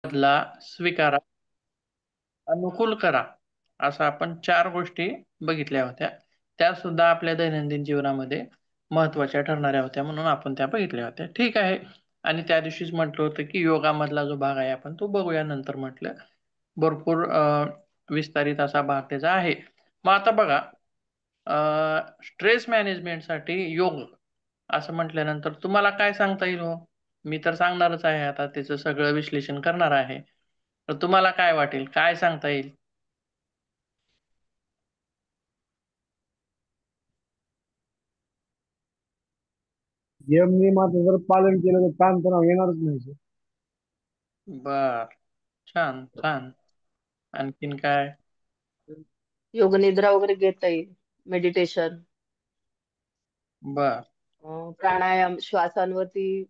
बदला, स्वीकारा, अनुकूल करा. असं आपण 4 गोष्टी बघितल्या होत्या. त्या सुद्धा आपल्या दैनंदिन जीवनामध्ये महत्त्वाच्या ठरणाऱ्या होत्या म्हणून आपण त्या बघितल्या होत्या. ठीक आहे. आणि त्या दिवशीच म्हटलं होतं की योगामधला जो भाग आहे आपण तो बघूया नंतर म्हटलं. भरपूर विस्तारित असा भाग त्याचा आहे. मग आता बघा स्ट्रेस मॅनेजमेंटसाठी योग असं म्हटल्यानंतर तुम्हाला काय सांगता येईल हो? मी तर सांगणारच आहे आता त्याचं सगळं विश्लेषण करणार आहे. तर तुम्हाला काय वाटेल? काय सांगता येईल? नियमाचं जर पालन केलं तर ताणतणाव येणारच नाही sir. बर. छान, छान. आणखीन काय? योग निद्रा वगैरे घेता येईल. मेडिटेशन, बर. प्राणायाम, श्वासांवरचे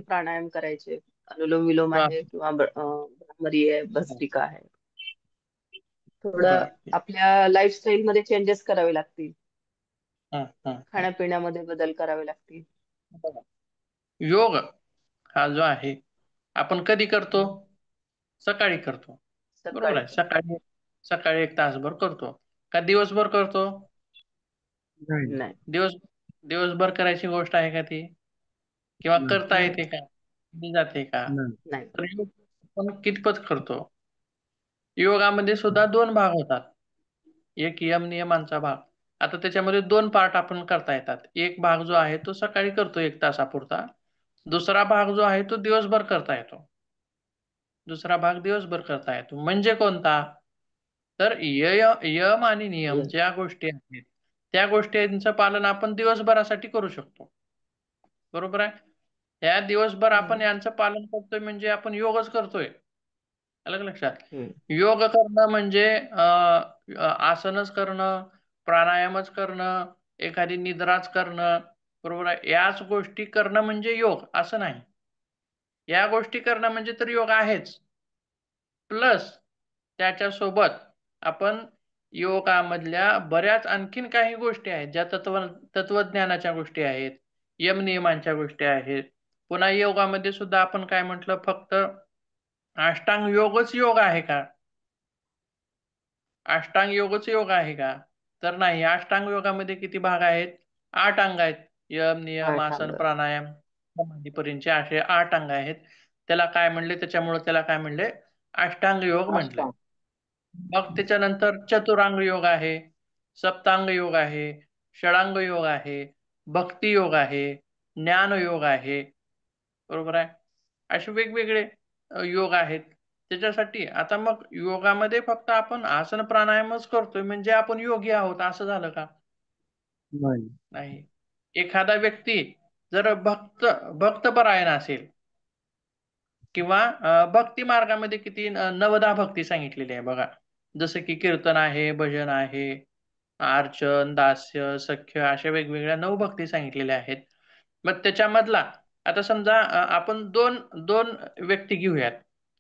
प्राणायाम करायचे. अनुलोम विलोम आहे श्वास. किंवा भ्रामरी आहे, भस्त्रिका आहे. थोडं बर. आपल्या लाईफस्टाईल मध्ये चेंजेस करावे लागतील. हं, हं, हं. खाण्यापिण्यामध्ये बदल करावे लागतील. बघा. योग हा जो आहे आपण कधी करतो? हम्म. सकाळी करतो. बरोबर सकाळी आहे. कर. सकाळी सकाळी 1 तासभर करतो. का दिवसभर करतो? नाही नाही. दिवस दिवसभर करायची गोष्ट आहे का ती? किंवा नाही करता नाही. येते का? केली जाते का? नाही नाही. तर योग आपण कितपत करतो? योगामध्ये सुद्धा 2 भाग होतात. एक नियमांचा भाग. आता त्याच्यामध्ये 2 पार्ट आपण करता येतात. एक भाग जो आहे तो सकाळी करतो 1 तासापुरता. दुसरा भाग जो आहे तो दिवसभर करता येतो. दुसरा भाग दिवसभर करता येतो. म्हणजे कोणता? तर यम आणि नियम Yes. ज्या गोष्टी आहेत, त्या गोष्टींचं पालन आपण दिवसभरासाठी करू शकतो. बरोबर आहे? या दिवसभर आपण हम्म. यांचं पालन करतोय म्हणजे आपण योगच करतोय. आलं का लक्षात? हम्म. योग करणं म्हणजे आसनच करणं, प्राणायामच करणं, एखादी निद्राच करणं, बरोबर आहे? याच गोष्टी करणं म्हणजे योग असं नाही. या गोष्टी करणं म्हणजे तर योग आहेच. प्लस त्याच्यासोबत आपण योगामधल्या बऱ्याच आणखीन काही गोष्टी आहेत, ज्या तत्वज्ञानाच्या गोष्टी आहेत, यम-नियमांच्या गोष्टी आहेत. पुन्हा योगामध्ये सुद्धा आपण काय म्हटलं, फक्त अष्टांग योगच योग आहे का? अष्टांग योगच योग आहे का? तर नाही. अष्टांग योगामध्ये किती भाग आहेत? 8 अंग आहेत. यम, नियम, आठ आसन, अंग. प्राणायाम, समाधीपर्यंतचे असे 8 अंग आहेत. त्याला काय म्हणले? त्याच्यामुळे त्याला काय म्हणले? अष्टांग योग म्हणले. अष्टांग. मग त्याच्यानंतर चतुरांग योग आहे, सप्तांग योग आहे, षडांग योग आहे, भक्ती योग आहे, ज्ञान योग आहे. बरोबर आहे? असे वेगवेगळे योग आहेत. त्याच्यासाठी आता मग योगामध्ये फक्त आपण आसन प्राणायामच करतोय म्हणजे आपण योगी आहोत असं झालं का? नाही नाही. एखादा व्यक्ती जर भक्तपरायण असेल किंवा भक्ती मार्गामध्ये किती नवदा भक्ती सांगितलेली आहे बघा. जसं की कीर्तन आहे, भजन आहे, अर्चन, दास्य, सख्य अशा वेगवेगळ्या 9 भक्ती सांगितलेल्या आहेत. मग त्याच्यामधला आता समजा आपण दोन दोन व्यक्ती घेऊयात.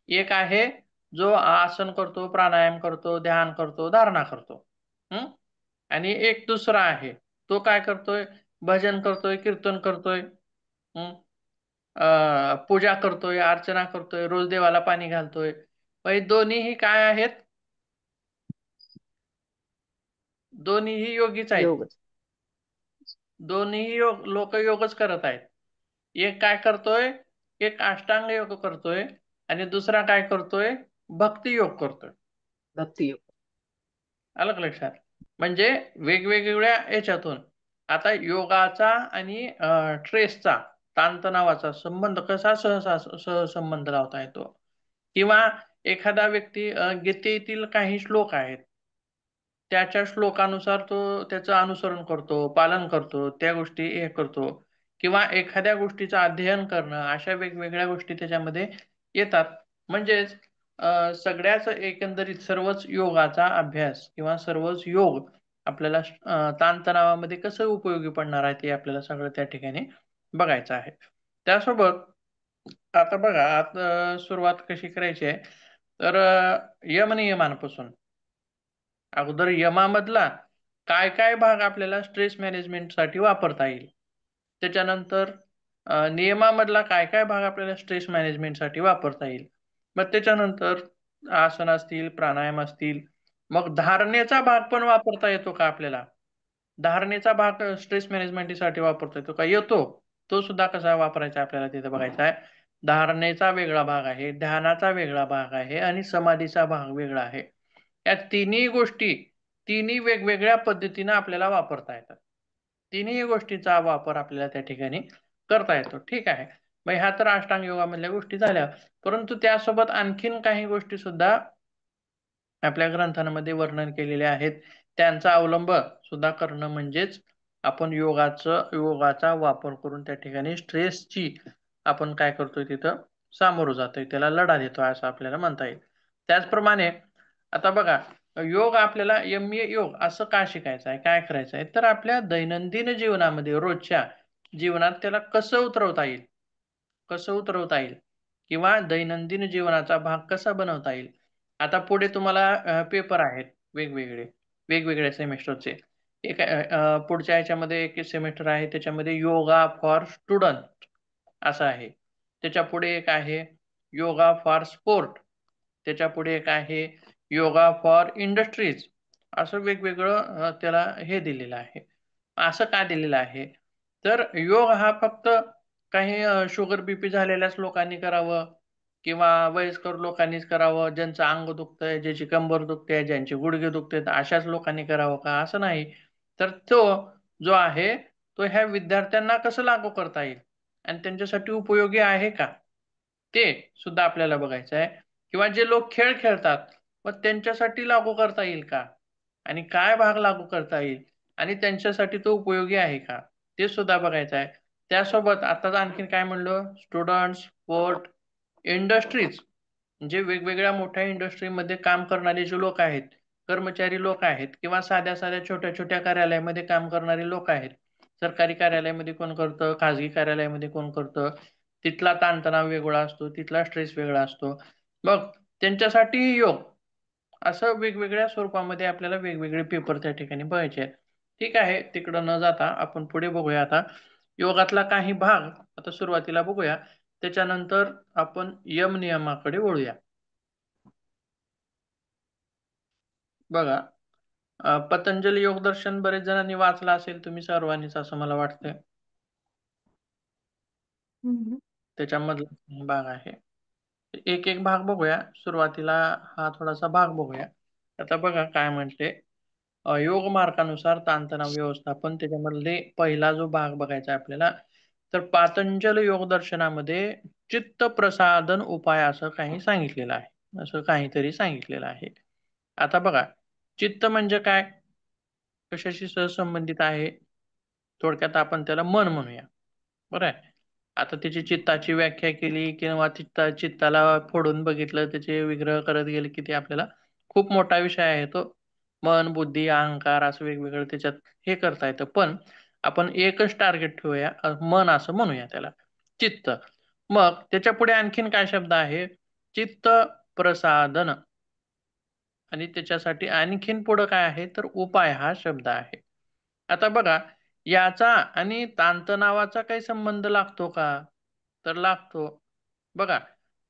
एक आहे जो आसन करतो, प्राणायाम करतो, ध्यान करतो, धारणा करतो. हं? आणि एक दुसरा आहे. तो काय करतोय? भजन करतोय, कीर्तन करतोय. हं? पूजा करतोय, अर्चना करतोय, रोज देवाला पाणी घालतोय. मग हे दोन्हीही काय आहेत? दोन्हीही योगीच आहेत. योगच. दोन्हीही लोक योगच करत आहेत. एक काय करतोय? एक अष्टांग योग करतोय आणि दुसरा काय करतोय? भक्ती योग करतोय. भक्ती योग. आलं का लक्षात? म्हणजे वेगवेगळ्या याच्यातून आता योगाचा आणि ट्रेसचा, ताणतणावाचा संबंध कसा सहसंबंध लावता येतो? किंवा एखादा व्यक्ती गीतेतील काही श्लोक आहेत. त्याच्या श्लोकानुसार तो त्याचं अनुसरण करतो, पालन करतो, त्या गोष्टी हे करतो किंवा एखाद्या गोष्टीचं अध्ययन करणं, अशा वेगवेगळ्या गोष्टी त्याच्यामध्ये येतात. म्हणजेच सगळ्याच एकंदरीत सर्वच योगाचा अभ्यास किंवा सर्वच योग आपल्याला ताणतणावामध्ये कसं उपयोगी पडणार आहे ते आपल्याला सगळं त्या ठिकाणी बघायचं आहे. त्यासोबत आता बघा आता सुरुवात कशी करायची आहे? तर यमनियमांपासून अगोदर यमामधला काय काय भाग आपल्याला स्ट्रेस मॅनेजमेंटसाठी वापरता येईल. त्याच्यानंतर नियमामधला काय काय भाग आपल्याला स्ट्रेस मॅनेजमेंटसाठी वापरता येईल. मग त्याच्यानंतर आसन असतील, प्राणायाम असतील, मग धारणेचा भाग पण वापरता येतो का आपल्याला? धारणेचा भाग स्ट्रेस मॅनेजमेंटसाठी वापरता येतो का? येतो. तो सुद्धा कसा वापरायचा आपल्याला तिथे बघायचा आहे. धारणेचा वेगळा भाग आहे, ध्यानाचा वेगळा भाग आहे आणि समाधीचा भाग वेगळा आहे. या तिन्ही गोष्टी तिन्ही वेगवेगळ्या पद्धतीने आपल्याला वापरता येतात. तिन्ही गोष्टीचा वापर आपल्याला त्या ठिकाणी करता येतो. ठीक आहे. मग ह्या तर अष्टांग योगामधल्या गोष्टी झाल्या. परंतु त्यासोबत आणखीन काही गोष्टी सुद्धा आपल्या ग्रंथांमध्ये वर्णन केलेले आहेत. त्यांचा अवलंब सुद्धा करणं म्हणजेच आपण योगाचा वापर करून त्या ठिकाणी स्ट्रेसची आपण काय करतोय तिथं सामोरं जातोय, त्याला लढा देतोय असं आपल्याला म्हणता येईल. त्याचप्रमाणे आता बघा, योग आपल्याला योग असं का शिकायचं आहे, काय करायचं आहे, तर आपल्या दैनंदिन जीवनामध्ये रोजच्या जीवनात त्याला कसं उतरवता येईल किंवा दैनंदिन जीवनाचा भाग कसा बनवता येईल. आता पुढे तुम्हाला पेपर आहेत वेगवेगळ्या सेमेस्टरचे. पुढच्या ह्याच्यामध्ये एक सेमेस्टर आहे, त्याच्यामध्ये योगा फॉर स्टुडंट असं आहे. त्याच्या पुढे एक आहे योगा फॉर स्पोर्ट. त्याच्या पुढे एक आहे योगा फॉर इंडस्ट्रीज. असं वेगवेगळं त्याला हे दिलेलं आहे. असं का दिलेलं आहे, तर योग हा फक्त काही शुगर बीपी झालेल्याच लोकांनी करावं किंवा वयस्कर लोकांनीच करावं, ज्यांचं अंग दुखतंय, ज्याची कंबर दुखते, ज्यांचे गुडघे दुखते, अशाच लोकांनी करावं का, असं नाही. तर तो जो आहे तो ह्या विद्यार्थ्यांना कसं लागू करता येईल आणि त्यांच्यासाठी उपयोगी आहे का, ते सुद्धा आपल्याला बघायचं आहे. किंवा जे लोक खेळ खेळतात मग त्यांच्यासाठी लागू करता येईल का आणि काय भाग लागू करता येईल आणि त्यांच्यासाठी तो उपयोगी आहे का, ते सुद्धा बघायचं आहे. त्यासोबत आता आणखीन काय म्हणलं, स्टुडंट, स्पोर्ट, इंडस्ट्रीज, म्हणजे वेगवेगळ्या मोठ्या इंडस्ट्रीमध्ये काम करणारे जे लोक आहेत, कर्मचारी लोक आहेत किंवा साध्या साध्या छोट्या छोट्या कार्यालयामध्ये काम करणारे लोक आहेत. सरकारी कार्यालयामध्ये कोण करतं, खाजगी कार्यालयामध्ये कोण करतं, तिथला ताणतणाव वेगळा असतो, तिथला स्ट्रेस वेगळा असतो. मग त्यांच्यासाठी योग असं वेगवेगळ्या स्वरूपामध्ये आपल्याला वेगवेगळे पेपर त्या ठिकाणी बघायचे आहेत. ठीक आहे, तिकडं न जाता आपण पुढे बघूया. आता योगातला काही भाग आता सुरुवातीला बघूया, त्याच्यानंतर आपण यम नियमाकडे वळूया. बघा, पतंजली योगदर्शन बरेच जणांनी वाचला असेल, तुम्ही सर्वांनीच असं मला वाटतंय. त्याच्यामधला भाग आहे, एक एक भाग बघूया. सुरुवातीला हा थोडासा भाग बघूया. आता बघा काय म्हणते, योग मार्गानुसार ताणतणाव व्यवस्थापन, त्याच्यामध्ये पहिला जो भाग बघायचा आहे आपल्याला, तर पातंजल योग दर्शनामध्ये चित्त प्रसादन उपाय असं काही सांगितलेलं आहे, असं काहीतरी सांगितलेलं आहे. आता बघा, चित्त म्हणजे काय, कशाशी सहसंबंधित आहे, थोडक्यात आपण त्याला मन म्हणूया. बरं आहे. आता त्याची चित्ताची व्याख्या केली किंवा चित्ताला फोडून बघितलं, त्याचे विग्रह करत गेले की ते आपल्याला खूप मोठा विषय आहे तो. मन, बुद्धी, अहंकार असं वेगवेगळं त्याच्यात हे करता येतं. पण आपण एकच टार्गेट ठेवूया, मन असं म्हणूया त्याला, चित्त. मग त्याच्या पुढे आणखीन काय शब्द आहे, चित्त प्रसादन, आणि त्याच्यासाठी आणखीन पुढं काय आहे, तर उपाय हा शब्द आहे. आता बघा, याचा आणि ताणतणावाचा काही संबंध लागतो का, तर लागतो. बघा,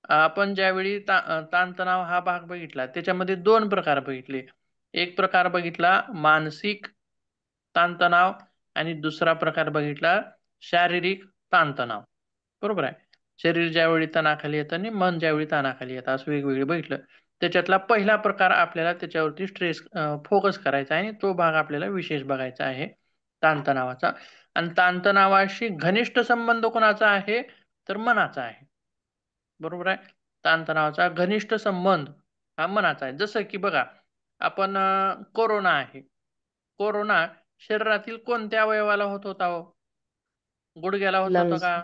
आपण ज्यावेळी ताणतणाव हा भाग बघितला, त्याच्यामध्ये दोन प्रकार बघितले. एक प्रकार बघितला मानसिक ताणतणाव आणि दुसरा प्रकार बघितला शारीरिक ताणतणाव. बरोबर आहे. शरीर ज्यावेळी तणाखाली येतं आणि मन ज्यावेळी ताणाखाली येतं, असं वेगवेगळं बघितलं. त्याच्यातला पहिला प्रकार आपल्याला त्याच्यावरती स्ट्रेस फोकस करायचा आहे आणि तो भाग आपल्याला विशेष बघायचा आहे, ताणतणावाचा. आणि ताणतणावाशी घनिष्ठ संबंध कोणाचा आहे, तर मनाचा आहे. बरोबर आहे. ताणतणावाचा घनिष्ठ संबंध हा मनाचा आहे. जसं की बघा, आपण कोरोना आहे, कोरोना शरीरातील कोणत्या अवयवाला होत होता हो? गुडघ्याला होत होता लंग्स. का,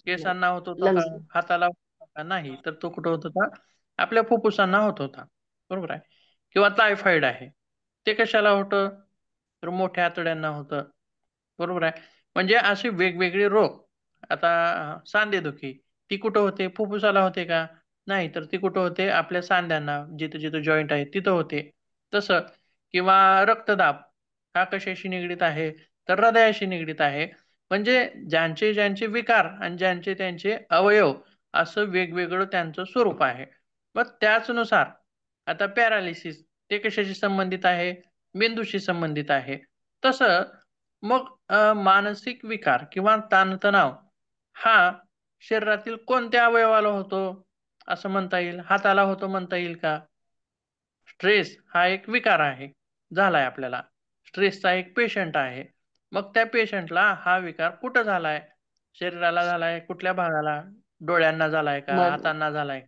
केसांना होत होता का, लंग्स. हाताला होत होता का, नाही. तर तो कुठं होत होता, आपल्या फुफ्फुसांना होत होता. बरोबर आहे. किंवा टायफॉइड आहे, ते कशाला होतं, तर मोठ्या आतड्यांना होतं. बरोबर आहे. म्हणजे असे वेगवेगळे रोग. आता सांधेदुखी, ती कुठं होते, फुफ्फुसाला होते का, नाही. तर ती कुठं होते, आपल्या सांध्यांना, जिथं जिथं जॉईंट आहे तिथं होते. तसं. किंवा रक्तदाब हा कशाशी निगडीत आहे, तर हृदयाशी निगडीत आहे. म्हणजे ज्यांचे ज्यांचे विकार आणि ज्यांचे त्यांचे अवयव असं वेगवेगळं त्यांचं स्वरूप आहे. मग त्याचनुसार आता पॅरालिसिस ते कशाशी संबंधित आहे? मेंदूशी संबंधित आहे. तसं मग मानसिक विकार किंवा ताणतणाव हा शरीरातील कोणत्या अवयवाला होतो असं म्हणता येईल? हाताला होतो म्हणता येईल का? स्ट्रेस हा एक विकार आहे, झालाय आपल्याला. स्ट्रेसचा एक पेशंट आहे. मग त्या पेशंटला हा विकार कुठं झालाय? शरीराला झालाय, कुठल्या भागाला? डोळ्यांना झालाय का? मन हातांना झालाय,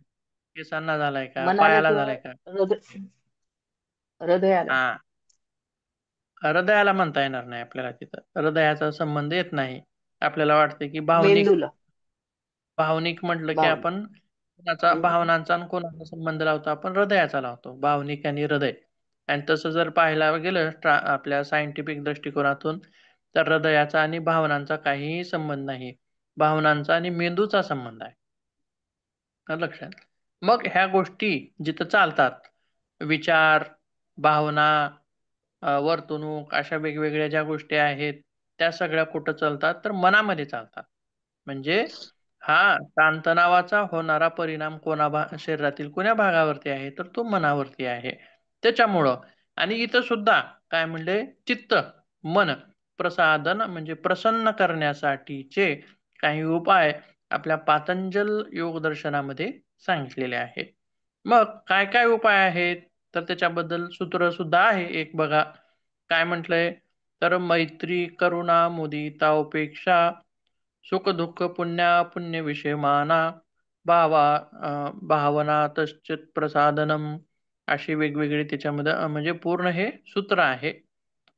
केसांना झालाय का? मनाला पायाला किंवा झालाय का? हृदयाला. हा, हृदयाला म्हणता येणार नाही आपल्याला तिथं. हृदयाचा संबंध येत नाही. आपल्याला वाटतं की भावनिक मेंदूला. भावनिक म्हटलं की भावना. आपण कोणाचा भावनांचा आणि कोणाचा संबंध लावतो? आपण हृदयाचा लावतो. भावनिक आणि हृदय. आणि तसं जर पाहायला गेलं आपल्या सायंटिफिक दृष्टिकोनातून तर हृदयाचा आणि भावनांचा काहीही संबंध नाही. भावनांचा आणि मेंदूचा संबंध आहे. आलं लक्षात? मग ह्या गोष्टी जिथं चालतात, विचार, भावना, वर्तणूक अशा वेगवेगळ्या ज्या गोष्टी आहेत, त्या सगळ्या कुठं चालतात? तर मनामध्ये चालतात. म्हणजे हा ताणतणावाचा होणारा परिणाम शरीरातील कोण्या भागावरती आहे? तर तो मनावरती आहे. त्याच्यामुळं आणि इथं सुद्धा काय म्हणले? चित्त, मन प्रसादन म्हणजे प्रसन्न करण्यासाठीचे काही उपाय आपल्या पातंजल योगदर्शनामध्ये सांगितलेले आहेत. मग काय काय उपाय आहेत? तर त्याच्याबद्दल सूत्र सुद्धा आहे एक बघा. काय म्हटलंय? तर मैत्री, करुणा, मुदिता, उपेक्षा, सुख दुःख, पुण्य विषय माना, भावना तश्चित प्रसादनम, अशी वेगवेगळी त्याच्यामध्ये म्हणजे पूर्ण हे सूत्र आहे.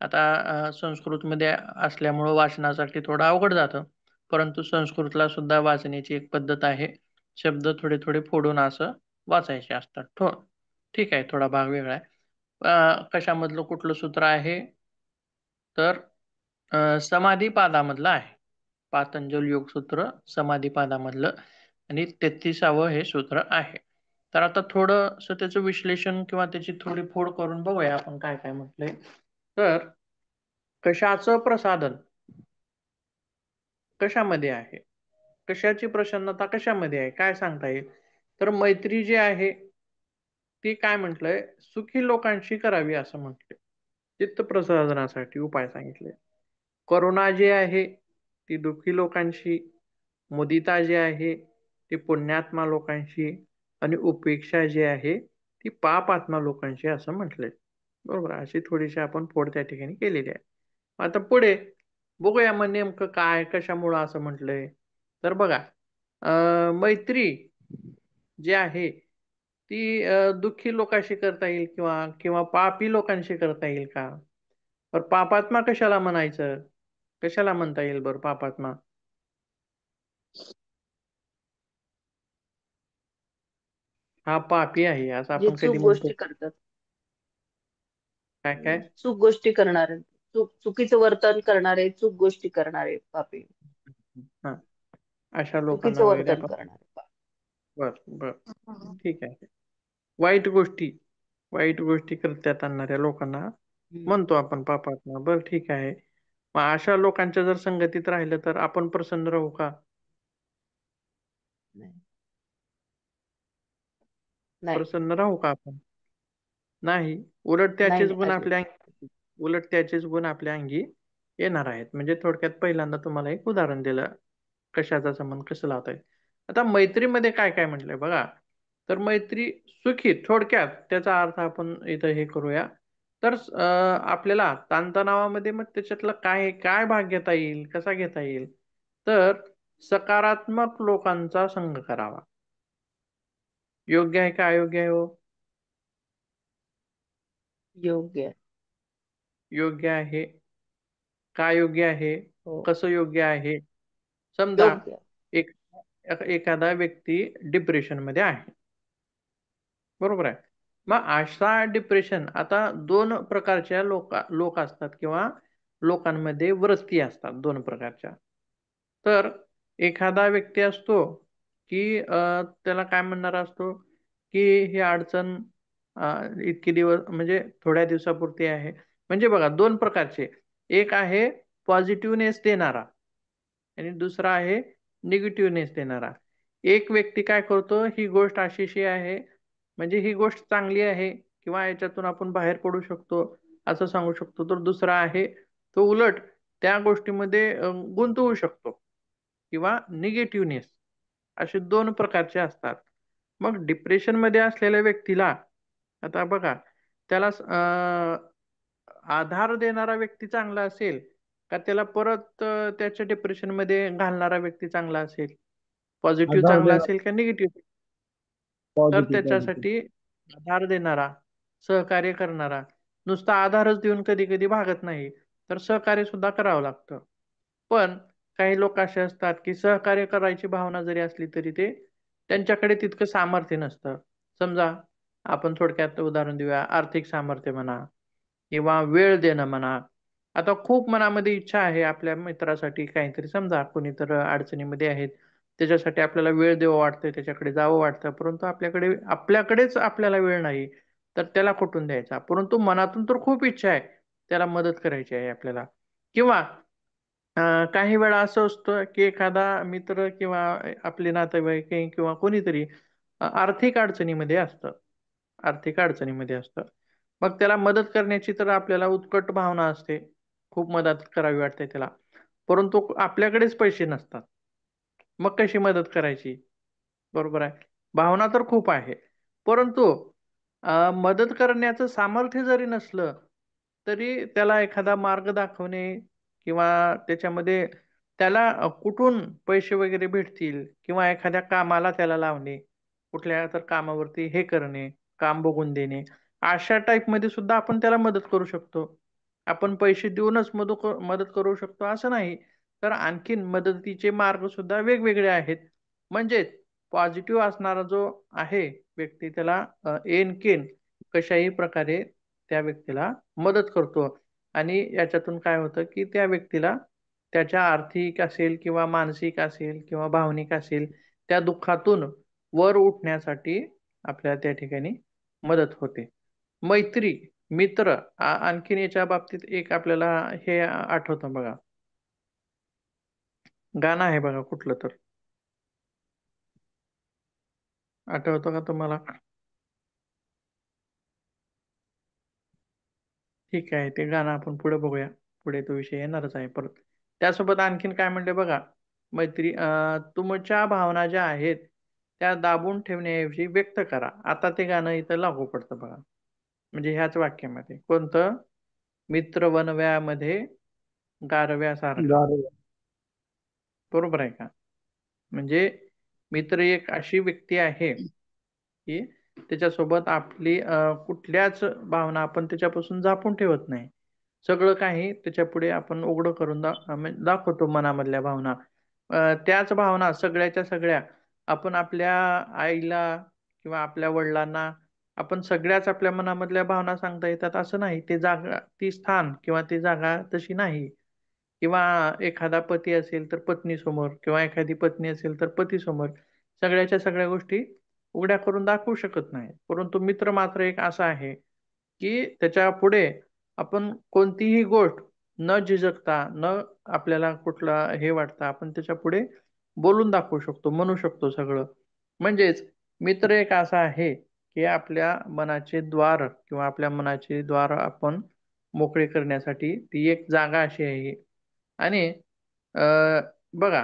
आता संस्कृतमध्ये असल्यामुळं वाचनासाठी थोडं अवघड जातं. परंतु संस्कृतला सुद्धा वाचण्याची एक पद्धत आहे. शब्द थोडे थोडे फोडून असं वाचायचे असतात. ठीक आहे, थोडा भाग वेगळा आहे. कशामधलं कुठलं सूत्र आहे? तर समाधी पादामधलं आहे. पातंजल योगसूत्र समाधी पादामधलं आणि 33वं हे सूत्र आहे. तर आता थोडंसं त्याचं विश्लेषण किंवा त्याची थोडी फोड करून बघूया आपण काय काय म्हटलंय. तर कशाचं प्रसादन कशामध्ये आहे? कशाची प्रसन्नता कशामध्ये आहे? काय सांगता येईल? तर मैत्री जी आहे ती काय म्हटलंय? सुखी लोकांशी करावी असं म्हटलंय. चित्त प्रसादनासाठी उपाय सांगितले. करुणा जी आहे ती दुःखी लोकांशी, मुदिता जी आहे ती पुण्यात्मा लोकांशी आणि उपेक्षा जी आहे ती पापात्मा लोकांशी असं म्हटलंय. बरोबर, अशी थोडीशी आपण फोड त्या ठिकाणी केलेली आहे. आता पुढे बघूया मग नेमकं काय कशामुळं असं म्हटलंय. तर बघा, मैत्री जी आहे ती दुःखी लोकांशी करता येईल किंवा किंवा पापी लोकांशी करता येईल का? तर पापात्मा कशाला म्हणायचं? कशाला म्हणता येईल बरं पापात्मा? हा पापी आहे असं जे आपण कधी चूक म्हणतो? गोष्टी करतात. काय काय? चूक गोष्टी करणारे, चुकीचं वर्तन करणारे, चूक गोष्टी करणारे पापी. हा, अशा लोकांना चुकीचं वगैरे वर्तन आपण करणारे पापी. बर बर, ठीक आहे. वाईट गोष्टी वाईट गोष्टी करतात आणणाऱ्या लोकांना हम्म. म्हणतो आपण पापात्मा. बर, ठीक आहे. मग अशा लोकांच्या जर संगतीत राहिलं तर आपण प्रसन्न राहू का? नाही. नाही. प्रसन्न राहू का आपण? नाही. उलट नाही त्याचेच नाही गुण अजिबात. आपल्या अंगी उलट त्याचेच गुण आपल्या अंगी येणार आहेत. म्हणजे थोडक्यात पहिल्यांदा तुम्हाला एक उदाहरण दिलं कशाचा संबंध कसं लावता येईल. आता मैत्रीमध्ये काय काय म्हटलंय बघा. तर मैत्री सुखी, थोडक्यात त्याचा अर्थ आपण इथं हे करूया. तर आपल्याला ताणतणावामध्ये मग त्याच्यातला काय काय भाग घेता येईल, कसा घेता येईल? तर सकारात्मक लोकांचा संग करावा. योग्य आहे का अयोग्य आहे हो? योग्य आहे. योग्य आहे. का योग्य आहे? हो. कसं योग्य आहे? समजा योग्य आहे. एक एखादा व्यक्ती डिप्रेशन मध्ये आहे, बरोबर आहे. मग अशा डिप्रेशन, आता दोन प्रकारच्या लोक असतात किंवा लोकांमध्ये वृत्ती असतात दोन प्रकारच्या. तर एखादा व्यक्ती असतो की त्याला काय म्हणणार असतो की ही अडचण इतकी दिवस म्हणजे थोड्या दिवसापुरती आहे. म्हणजे बघा दोन प्रकारचे. एक आहे पॉझिटिव्हनेस देणारा आणि दुसरा आहे निगेटिव्हनेस देणारा. एक व्यक्ती काय करतो, ही गोष्ट अशी आहे, म्हणजे ही गोष्ट चांगली आहे किंवा याच्यातून आपण बाहेर पडू शकतो असं सांगू शकतो. तर दुसरा आहे तो उलट त्या गोष्टीमध्ये गुंतवू शकतो किंवा निगेटिव्हनेस, असे दोन प्रकारचे असतात. मग डिप्रेशन मध्ये असलेल्या व्यक्तीला आता बघा, त्याला आधार देणारा व्यक्ती चांगला असेल का त्याला परत त्याच्या डिप्रेशन मध्ये घालणारा व्यक्ती चांगला असेल, पॉझिटिव्ह आधार चांगला देणार असेल का निगेटिव्ह? तर पॉझिटिव्ह पॉझिटिव्ह. त्याच्यासाठी आधार देणारा, सहकार्य करणारा, नुसता आधारच देऊन कधी कधी भागत नाही, तर सहकार्य सुद्धा करावं लागतं. पण काही लोक असे असतात की सहकार्य करायची भावना जरी असली तरी ते त्यांच्याकडे तितकं सामर्थ्य नसतं. समजा आपण थोडक्यात उदाहरण देऊया, आर्थिक सामर्थ्य म्हणा किंवा वेळ देणं म्हणा. आता खूप मनामध्ये इच्छा आहे आपल्या मित्रासाठी काहीतरी, समजा कोणीतर अडचणीमध्ये आहेत, त्याच्यासाठी आपल्याला वेळ द्यावं वाटतं, त्याच्याकडे जावं वाटतं, परंतु आपल्याकडेच आपल्याला वेळ नाही, तर त्याला कुठून द्यायचा? परंतु मनातून तर खूप इच्छा आहे, त्याला मदत करायची आहे आपल्याला. किंवा काही वेळा असं असतं की एखादा मित्र किंवा आपले नातेवाईक किंवा कोणीतरी आर्थिक अडचणीमध्ये असतं, आर्थिक अडचणीमध्ये असतं. मग त्याला मदत करण्याची तर आपल्याला उत्कट भावना असते, खूप मदत करावी वाटते त्याला, परंतु आपल्याकडेच पैसे नसतात. मग कशी मदत करायची? बरोबर आहे. भावना तर खूप आहे, परंतु मदत करण्याचं सामर्थ्य जरी नसलं तरी त्याला एखादा मार्ग दाखवणे किंवा त्याच्यामध्ये त्याला कुठून पैसे वगैरे भेटतील किंवा एखाद्या कामाला त्याला लावणे, कुठल्या तर कामावरती हे करणे, काम बघून देणे, अशा टाईप मध्ये सुद्धा आपण त्याला मदत करू शकतो. आपण पैसे देऊनच मदत करू शकतो असं नाही, तर आणखीन मदतीचे मार्ग सुद्धा वेगवेगळे आहेत. म्हणजेच पॉझिटिव्ह असणारा जो आहे व्यक्ती, त्याला एन कशाही प्रकारे त्या व्यक्तीला मदत करतो. आणि याच्यातून काय होतं की त्या व्यक्तीला त्याच्या आर्थिक असेल किंवा मानसिक असेल किंवा भावनिक असेल त्या दुःखातून वर उठण्यासाठी आपल्याला त्या ठिकाणी मदत होते. मैत्री, मित्र, आणखीन याच्या बाबतीत एक आपल्याला हे आठवतं बघा, गाणं आहे बघा कुठलं तर, आठवतं का तुम्हाला? ठीक आहे, ते गाणं आपण पुढे बघूया, पुढे तो विषय येणारच आहे परत. त्यासोबत आणखीन काय म्हणले बघा, मैत्री, तुमच्या भावना ज्या आहेत त्या दाबून ठेवण्याऐवजी व्यक्त करा. आता ते गाणं इथं लागू पडतं बघा, म्हणजे ह्याच वाक्यामध्ये कोणतं, मित्र वनव्यामध्ये गारव्यासारखा. गार. बरोबर आहे का? म्हणजे मित्र एक अशी व्यक्ती आहे की त्याच्यासोबत आपली कुठल्याच भावना आपण त्याच्यापासून झापून ठेवत नाही. सगळं काही त्याच्या पुढे आपण उघडं करून म्हणजे दाखवतो मनामधल्या भावना. त्याच भावना सगळ्याच्या सगळ्या आपण आपल्या आईला किंवा आपल्या वडिलांना आपण सगळ्याच आपल्या मनामधल्या भावना सांगता येतात असं नाही. ते जागा, ती स्थान किंवा ती जागा तशी नाही. किंवा एखादा पती असेल तर पत्नी समोर किंवा एखादी पत्नी असेल तर पती समोर सगळ्याच्या सगळ्या गोष्टी उघड्या करून दाखवू शकत नाही. परंतु मित्र मात्र एक असा आहे की त्याच्या पुढे आपण कोणतीही गोष्ट न झिजकता, न आपल्याला कुठला हे वाटता, आपण त्याच्या पुढे बोलून दाखवू शकतो, म्हणू शकतो सगळं. म्हणजेच मित्र एक असा आहे की आपल्या मनाचे द्वार किंवा आपल्या मनाचे द्वार आपण मोकळे करण्यासाठी ती एक जागा अशी आहे. आणि अ, बघा,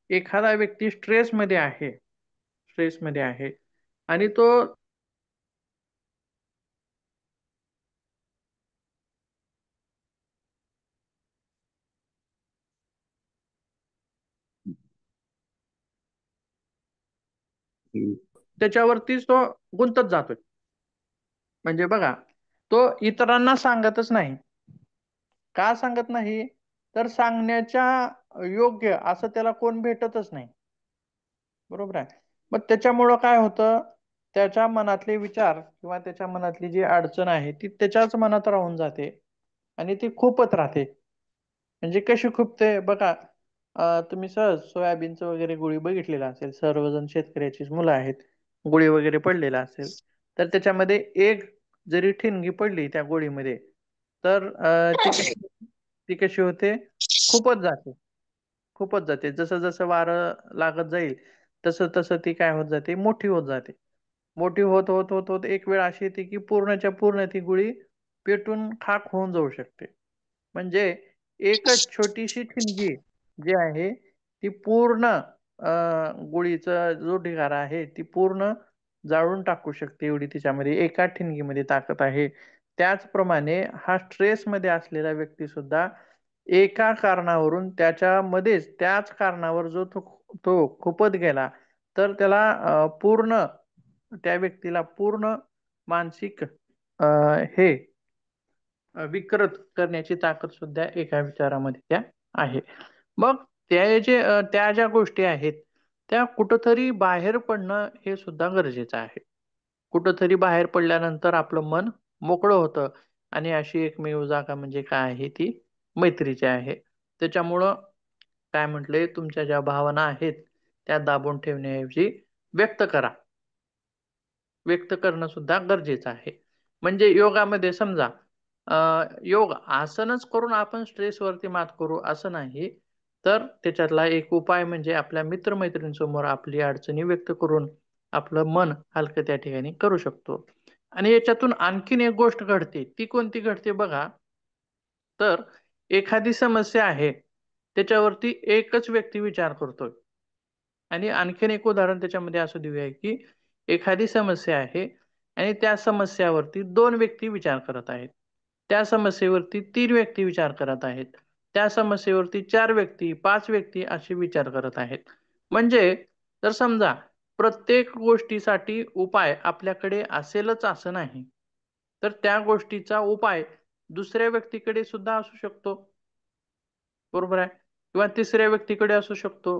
एखादा व्यक्ती स्ट्रेसमध्ये आहे, स्ट्रेसमध्ये आहे आणि तो त्याच्यावरतीच तो गुंतत जातोय. म्हणजे बघा, तो इतरांना सांगतच नाही. का सांगत नाही? तर सांगण्याच्या योग्य असं त्याला कोण भेटतच नाही. बरोबर आहे. मग त्याच्यामुळं काय होतं, त्याच्या मनातले विचार किंवा त्याच्या मनातली जी अडचण आहे ती त्याच्याच मनात राहून जाते आणि ती खूपच राहते. म्हणजे कशी खुपते बघा, तुम्ही सहज सोयाबीनचं वगैरे गुळी बघितलेला असेल, सर्वजण शेतकऱ्याचीच मुलं आहेत, गुळी वगैरे पडलेला असेल, तर त्याच्यामध्ये एक जरी ठिणगी पडली त्या गोळीमध्ये, तर ती कशी होते, खूपच जाते. खूपच जाते. जसं जसं वारं लागत जाईल तसं तसं ती काय होत जाते, मोठी होत जाते. मोठी होत होत होत होत एक वेळ अशी येते की पूर्णच्या पूर्ण ती गोळी पेटून खाक होऊन जाऊ शकते. म्हणजे एकच छोटीशी ठिणगी जी आहे ती पूर्ण गोळीचा जो ढिगारा आहे ती पूर्ण जाळून टाकू शकते, एवढी तिच्यामध्ये एका ठिणगीमध्ये ताकद आहे. त्याचप्रमाणे हा स्ट्रेसमध्ये असलेला व्यक्ती सुद्धा एका कारणावरून त्याच्यामध्येच त्याच कारणावर जो तो खुपत गेला तर त्याला पूर्ण त्या व्यक्तीला पूर्ण मानसिक हे विकृत करण्याची ताकद सुद्धा एका विचारामध्ये त्या आहे. मग त्या ज्या गोष्टी आहेत त्या कुठंतरी बाहेर पडणं हे सुद्धा गरजेचं आहे. कुठंतरी बाहेर पडल्यानंतर आपलं मन मोकळं होतं आणि अशी एकमेव जागा म्हणजे काय आहे ती मैत्रीची आहे. त्याच्यामुळं काय म्हटले, तुमच्या ज्या भावना आहेत त्या दाबून ठेवण्याऐवजी व्यक्त करा. व्यक्त करणं सुद्धा गरजेचं आहे. म्हणजे योगामध्ये समजा योग आसनच करून आपण स्ट्रेसवरती मात करू असं नाही. तर त्याच्यातला एक उपाय म्हणजे आपल्या मित्र-मैत्रिणींसमोर आपली अडचणी व्यक्त करून आपलं मन हलकं त्या ठिकाणी करू शकतो. आणि याच्यातून आणखीन एक गोष्ट घडते. ती कोणती घडते बघा, तर एखादी समस्या आहे, त्याच्यावरती एकच व्यक्ती विचार करतोय. आणि आणखीन एक उदाहरण त्याच्यामध्ये असं देऊया, की एखादी समस्या आहे आणि त्या समस्यावरती 2 व्यक्ती विचार करत आहेत. त्या समस्येवरती 3 व्यक्ती विचार करत आहेत. त्या समस्येवरती 4 व्यक्ती, 5 व्यक्ती असे विचार करत आहेत. म्हणजे जर समजा प्रत्येक गोष्टीसाठी उपाय आपल्याकडे असेलच असं नाही. तर त्या गोष्टीचा उपाय दुसऱ्या व्यक्तीकडे सुद्धा असू शकतो. बरोबर आहे. किंवा तिसऱ्या व्यक्तीकडे असू शकतो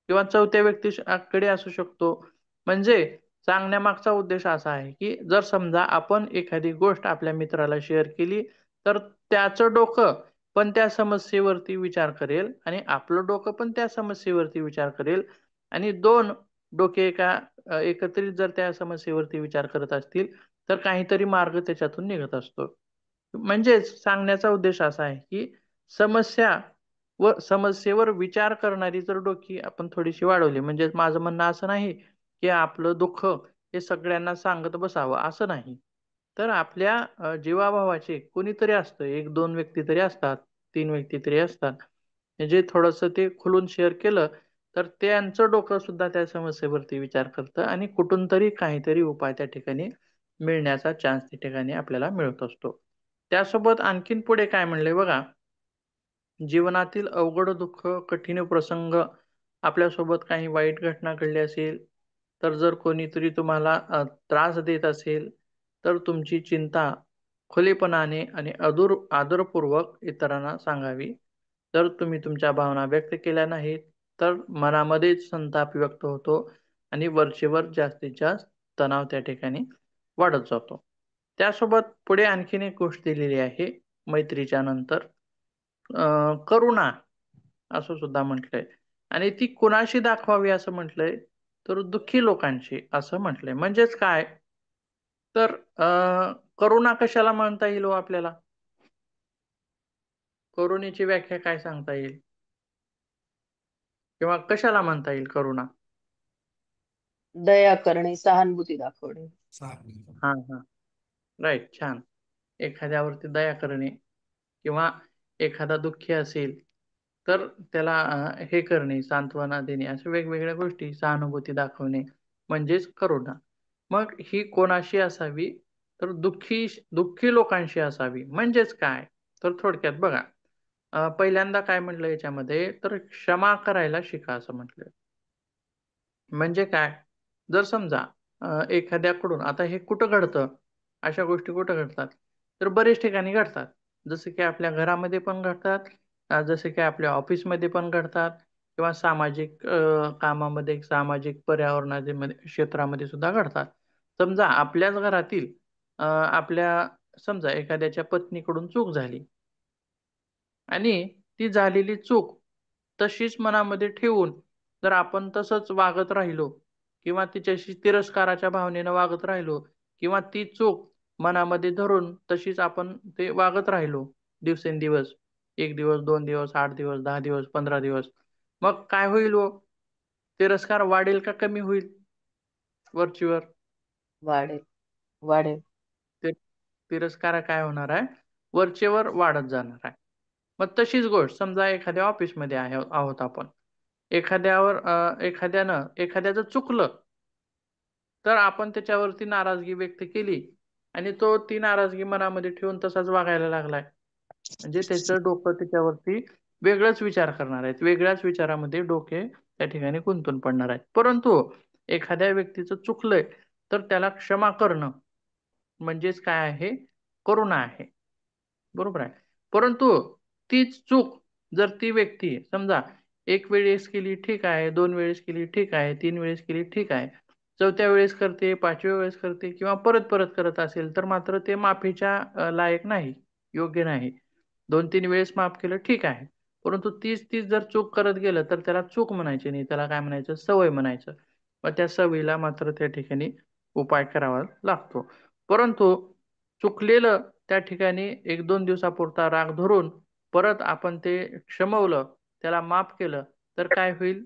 किंवा चौथ्या व्यक्तीकडे असू शकतो. म्हणजे सांगण्यामागचा उद्देश असा आहे, की जर समजा आपण एखादी गोष्ट आपल्या मित्राला शेअर केली, तर त्याचं डोकं पण त्या समस्येवरती विचार करेल आणि आपलं डोकं पण त्या समस्येवरती विचार करेल आणि 2 डोके एकत्रित जर त्या समस्येवरती विचार करत असतील, तर काहीतरी मार्ग त्याच्यातून निघत असतो. म्हणजेच सांगण्याचा उद्देश असा आहे, की समस्या व समस्येवर विचार करणारी जर डोकी आपण थोडीशी वाढवली, म्हणजे माझं म्हणणं असं नाही, की आपलं दुःख हे सगळ्यांना सांगत बसावं असं नाही. तर आपल्या जीवाभावाचे कोणीतरी असतं, 1-2 व्यक्ती तरी असतात, 3 व्यक्ती तरी असतात. म्हणजे थोडंसं ते खुलून शेअर केलं, तर त्यांचं डोकं सुद्धा त्या समस्येवरती विचार करतं आणि कुठून तरी काहीतरी उपाय त्या ठिकाणी मिळण्याचा चान्स त्या ठिकाणी आपल्याला मिळत असतो. त्यासोबत आणखीन पुढे काय म्हणलंय बघा, जीवनातील अवघड दुःख, कठीण प्रसंग, आपल्यासोबत काही वाईट घटना घडली असेल, तर जर कोणीतरी तुम्हाला त्रास देत असेल, तर तुमची चिंता खुलेपणाने आणि आदरपूर्वक इतरांना सांगावी. जर तुम्ही तुमच्या भावना व्यक्त केल्या नाहीत, तर मनामध्येच संताप व्यक्त होतो आणि वरचेवर जास्तीत जास्त तणाव त्या ठिकाणी वाढत जातो. त्यासोबत पुढे आणखीन एक गोष्ट दिलेली आहे मैत्रीच्या नंतर, करुणा असं सुद्धा म्हटलंय आणि ती कुणाशी दाखवावी असं म्हटलंय, तर दुःखी लोकांशी असं म्हटलंय. म्हणजेच काय, तर करुणा कशाला म्हणता येईल हो आपल्याला? करुणेची व्याख्या काय सांगता येईल? किंवा कशाला म्हणता येईल करुणा? दया करणे, सहानुभूती दाखवणे. हां, हां. राइट. छान. एखाद्यावरती दया करणे किंवा एखादा दुःखी असेल, तर त्याला हे करणे, सांत्वना देणे, अशा वेगवेगळ्या गोष्टी, सहानुभूती दाखवणे म्हणजेच करुणा. मग ही कोणाशी असावी? तर दुःखी लोकांशी असावी. म्हणजेच काय? तर थोडक्यात बघा, पहिल्यांदा काय म्हटलं याच्यामध्ये, तर क्षमा करायला शिका असं म्हटलंय. म्हणजे काय? जर समजा एखाद्याकडून आता हे कुठं घडतं? अशा गोष्टी कुठं घडतात? तर बरेच ठिकाणी घडतात. जसं की आपल्या घरामध्ये पण घडतात, जसं की आपल्या ऑफिसमध्ये पण घडतात किंवा सामाजिक कामामध्ये, सामाजिक पर्यावरणाच्या मध्ये क्षेत्रामध्ये सुद्धा घडतात. समजा आपल्याच घरातील आपल्या समजा एखाद्याच्या पत्नीकडून चूक झाली आणि ती झालेली चूक तशीच मनामध्ये ठेवून जर आपण तसंच वागत राहिलो किंवा तिच्याशी तिरस्काराच्या भावनेनं वागत राहिलो किंवा ती चूक मनामध्ये धरून तशीच आपण ते वागत राहिलो दिवसेंदिवस, 1 दिवस, 2 दिवस, 8 दिवस, 10 दिवस, 15 दिवस. मग काय होईल हो? तिरस्कार वाढेल का कमी होईल? वरचीवर वाढेल वाढेल. ते तिरस्कार काय होणार आहे? वरचेवर वाढत जाणार आहे. मग तशीच गोष्ट समजा एखाद्या ऑफिसमध्ये आहोत आपण, एखाद्याचं चुकलं तर आपण त्याच्यावरती नाराजगी व्यक्त केली आणि तो ती नाराजगी मनामध्ये ठेवून तसाच वागायला लागलाय, म्हणजे त्याचं डोकं त्याच्यावरती वेगळंच विचार करणार आहेत, वेगळ्याच विचारामध्ये डोके त्या ठिकाणी गुंतून पडणार आहेत. परंतु एखाद्या व्यक्तीचं चुकलंय तर त्याला क्षमा करणं म्हणजेच काय आहे? करुणा आहे. बरोबर आहे. परंतु तीच चूक जर ती व्यक्ती समजा एक वेळेस केली ठीक आहे, 2 वेळेस केली ठीक आहे, 3 वेळेस केली ठीक आहे, 4थ्या वेळेस करते, 5व्या वेळेस करते किंवा परत-परत करत असेल तर मात्र ते माफीच्या लायक नाही, योग्य नाही. 2-3 वेळेस माफ केलं ठीक आहे. परंतु तीच जर चूक करत गेलं तर त्याला चूक म्हणायची नाही, त्याला काय म्हणायचं? सवय म्हणायचं. मग त्या सवयीला मात्र त्या ठिकाणी उपाय करावा लागतो. परंतु चुकलेलं त्या ठिकाणी 1-2 दिवसापुरता राग धरून परत आपण ते क्षमवलं, त्याला माफ केलं, तर काय होईल?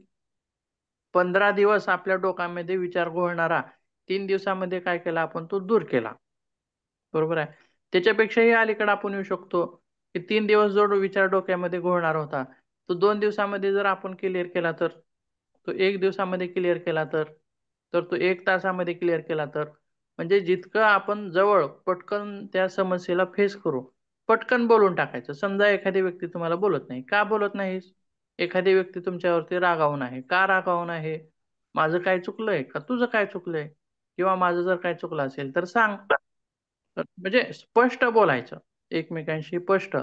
15 दिवस आपल्या डोक्यामध्ये विचार घोळणारा 3 दिवसामध्ये काय केला आपण? तो दूर केला. बरोबर आहे. त्याच्यापेक्षाही अलीकडे आपण येऊ शकतो, की 3 दिवस जो विचार डोक्यामध्ये घोळणार होता, तो 2 दिवसामध्ये जर आपण क्लिअर केला तर, तो 1 दिवसामध्ये क्लिअर केला तर, तर तो 1 तासामध्ये क्लिअर केला तर, म्हणजे जितकं आपण जवळ पटकन त्या समस्येला फेस करू, पटकन बोलून टाकायचं. समजा एखादी व्यक्ती तुम्हाला बोलत नाही. का बोलत नाहीस? एखादी व्यक्ती तुमच्यावरती रागावून आहे. का रागावून आहे? माझं काय चुकलंय? का तुझं काय चुकलंय? किंवा माझं जर काय चुकलं असेल तर सांग. तर म्हणजे स्पष्ट बोलायचं एकमेकांशी, स्पष्ट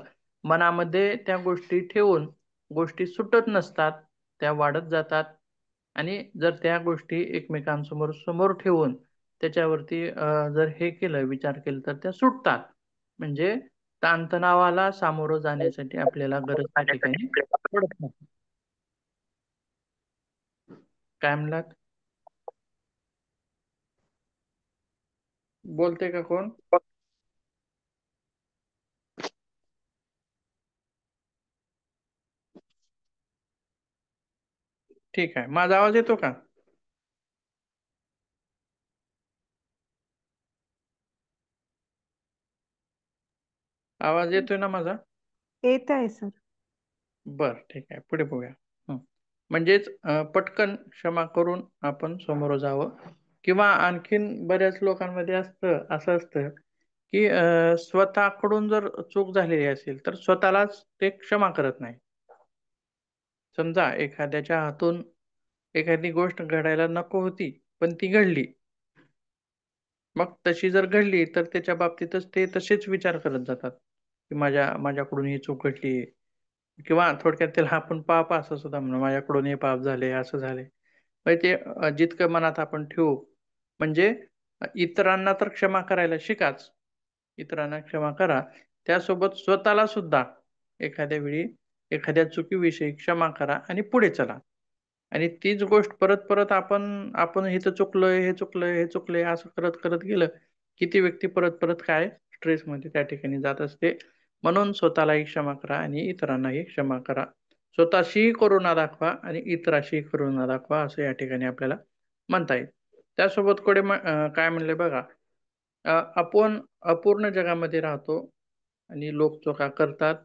मनामध्ये त्या गोष्टी ठेवून, गोष्टी सुटत नसतात, त्या वाढत जातात आणि जर त्या गोष्टी एकमेकांसमोर समोर ठेवून त्याच्यावरती जर हे केलं, विचार केला तर त्या सुटतात. म्हणजे ताणतणावाला सामोरं जाण्यासाठी आपल्याला गरज त्या ठिकाणी पडत नाही. काय म्हणलात? बोलते का कोण? ठीक आहे. माझा आवाज येतो का? आवाज येतोय ना माझा? येत आहे सर. बर, ठीक आहे. पुढे बघूया. म्हणजेच पटकन क्षमा करून आपण समोर जावं, किंवा आणखीन बऱ्याच लोकांमध्ये असं असतं की स्वतःकडून जर चूक झालेली असेल तर स्वतःलाच ते क्षमा करत नाही. समजा एखाद्याच्या हातून एखादी गोष्ट घडायला नको होती पण ती घडली, मग तशी जर घडली तर त्याच्या बाबतीतच ते तसेच विचार करत जातात की माझ्याकडून ही चूक घडली, किंवा थोडक्यात त्याला आपण पाप असं सुद्धा म्हणू, माझ्याकडून हे पाप झाले, असं झाले. म्हणजे ते जितकं मनात आपण ठेवू, म्हणजे इतरांना तर क्षमा करायला शिकाच, इतरांना क्षमा करा, त्यासोबत स्वतःला सुद्धा एखाद्या वेळी एखाद्या चुकीविषयी क्षमा करा आणि पुढे चला. आणि तीच गोष्ट परत-परत आपण हे तर चुकलोय, हे चुकलंय, हे चुकलंय असं करत गेलं, की ती व्यक्ती परत-परत काय स्ट्रेसमध्ये त्या ठिकाणी जात असते. म्हणून स्वतःलाही क्षमा करा आणि इतरांनाही क्षमा करा. स्वतःशीही करुणा दाखवा आणि इतराशीही करुणा दाखवा, असं या ठिकाणी आपल्याला म्हणता येईल. त्यासोबत काय म्हणले बघा, आपण अपूर्ण जगामध्ये राहतो आणि लोक चुका करतात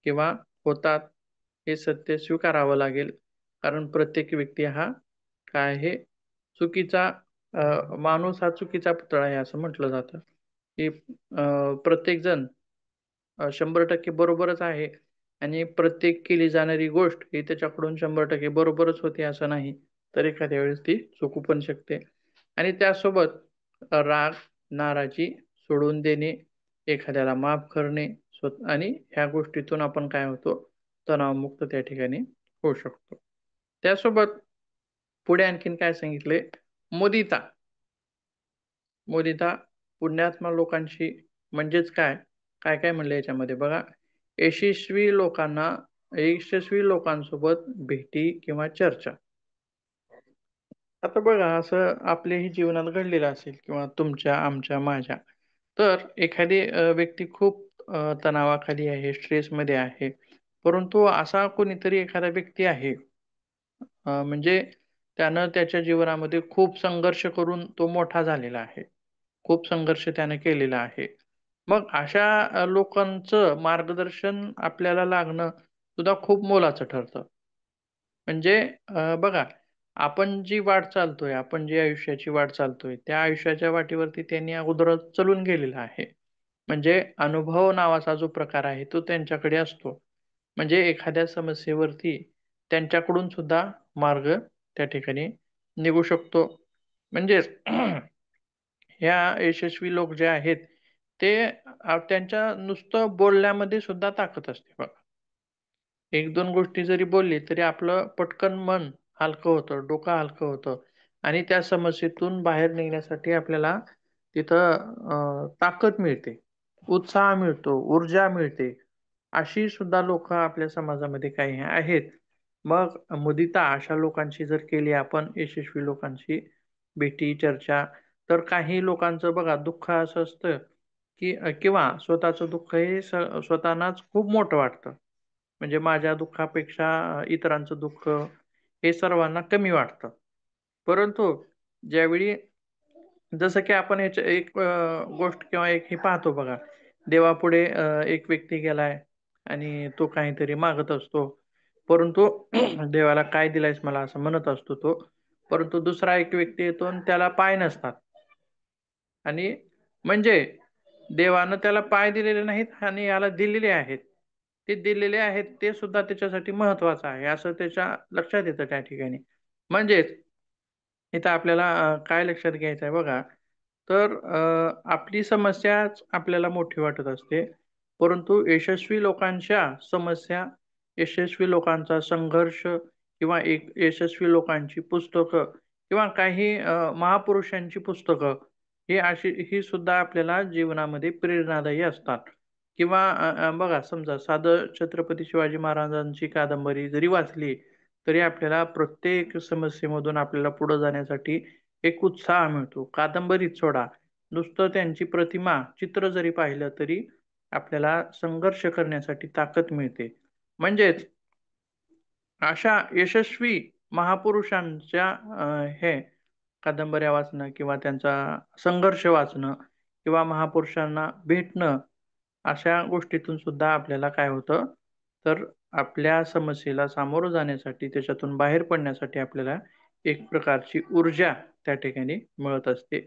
किंवा होतात, हे सत्य स्वीकारावं लागेल. कारण प्रत्येक व्यक्ती हा काय आहे, चुकीचा माणूस हा चुकीचा पुतळा आहे असं म्हटलं जातं, की प्रत्येक जण 100% बरोबरच आहे आणि प्रत्येक केली जाणारी गोष्ट ही त्याच्याकडून 100% बरोबरच होते असं नाही. तर एखाद्या वेळेस ती चुकू पण शकते. आणि त्यासोबत राग, नाराजी सोडून देणे, एखाद्याला माफ करणे आणि ह्या गोष्टीतून आपण काय होतो, तणावमुक्त त्या ठिकाणी होऊ शकतो. त्यासोबत पुढे आणखीन काय सांगितले, मुदिता. मुदिता पुण्यात्मा लोकांशी म्हणजेच काय, काय काय म्हणलं याच्यामध्ये बघा, यशस्वी लोकांना यशस्वी लोकांसोबत भेटी किंवा चर्चा. आता बघा असं आपल्याही जीवनात घडलेलं असेल किंवा तुमच्या, आमच्या, माझ्या. तर एखादी व्यक्ती खूप तणावाखाली आहे, स्ट्रेसमध्ये आहे. परंतु असा कोणीतरी एखादा व्यक्ती आहे, म्हणजे त्यानं त्याच्या जीवनामध्ये खूप संघर्ष करून तो मोठा झालेला आहे. खूप संघर्ष त्यानं केलेला आहे. मग अशा लोकांचं मार्गदर्शन आपल्याला लागणं सुद्धा खूप मोलाचं ठरतं. म्हणजे बघा, आपण जी वाट चालतोय, आपण जी आयुष्याची वाट चालतोय, त्या आयुष्याच्या वाटेवरती त्यांनी अगोदरच चलून गेलेला आहे. म्हणजे अनुभव नावाचा जो प्रकार आहे, तो त्यांच्याकडे असतो. म्हणजे एखाद्या समस्येवरती त्यांच्याकडून सुद्धा मार्ग त्या ठिकाणी निघू शकतो. म्हणजेच ह्या यशस्वी लोक जे आहेत, ते त्यांच्या नुसतं बोलण्यामध्ये सुद्धा ताकद असते बघा. 1-2 गोष्टी जरी बोलली, तरी आपलं पटकन मन हलकं होतं, डोकं हलकं होतं आणि त्या समस्येतून बाहेर निघण्यासाठी आपल्याला तिथं ताकद मिळते, उत्साह मिळतो, ऊर्जा मिळते. अशी सुद्धा लोकं आपल्या समाजामध्ये काही आहेत. मग मुदिता अशा लोकांची जर केली आपण यशस्वी लोकांची भेटी, चर्चा, तर काही लोकांचं बघा दुःख असं असतं, की किंवा स्वतःचं दुःख हे स्वतःनाच खूप मोठं वाटतं. म्हणजे माझ्या दुःखापेक्षा इतरांचं दुःख हे सर्वांना कमी वाटतं. परंतु ज्यावेळी जसं की आपण ह्याच्या एक गोष्ट किंवा एक हे पाहतो बघा, देवापुढे एक व्यक्ती गेलाय आणि तो काहीतरी मागत असतो. परंतु देवाला काय दिलायस मला असं म्हणत असतो तो. परंतु दुसरा एक व्यक्ती येतो आणि त्याला पाय नसतात आणि म्हणजे देवानं त्याला पाय दिलेले नाहीत आणि याला दिलेले आहेत. ते दिलेले आहेत ते सुद्धा त्याच्यासाठी महत्त्वाचं आहे, असं त्याच्या लक्षात येतं त्या ठिकाणी. म्हणजेच इथं आपल्याला काय लक्षात घ्यायचं आहे बघा, तर आपली समस्याच आपल्याला मोठी वाटत असते. परंतु यशस्वी लोकांच्या समस्या, यशस्वी लोकांचा संघर्ष किंवा एक यशस्वी लोकांची पुस्तकं किंवा काही महापुरुषांची पुस्तकं ही सुद्धा आपल्याला जीवनामध्ये प्रेरणादायी असतात. किंवा बघा समजा साधं छत्रपती शिवाजी महाराजांची कादंबरी जरी वाचली, तरी आपल्याला प्रत्येक समस्येमधून आपल्याला पुढे जाण्यासाठी एक उत्साह मिळतो. कादंबरीत सोडा, नुसतं त्यांची प्रतिमा, चित्र जरी पाहिलं तरी आपल्याला संघर्ष करण्यासाठी ताकद मिळते. म्हणजेच अशा यशस्वी महापुरुषांच्या हे कादंबऱ्या वाचणं किंवा त्यांचा संघर्ष वाचणं किंवा महापुरुषांना भेटणं, अशा गोष्टीतून सुद्धा आपल्याला काय होतं, तर आपल्या समस्येला सामोरं जाण्यासाठी, त्याच्यातून बाहेर पडण्यासाठी आपल्याला एक प्रकारची ऊर्जा त्या ठिकाणी मिळत असते.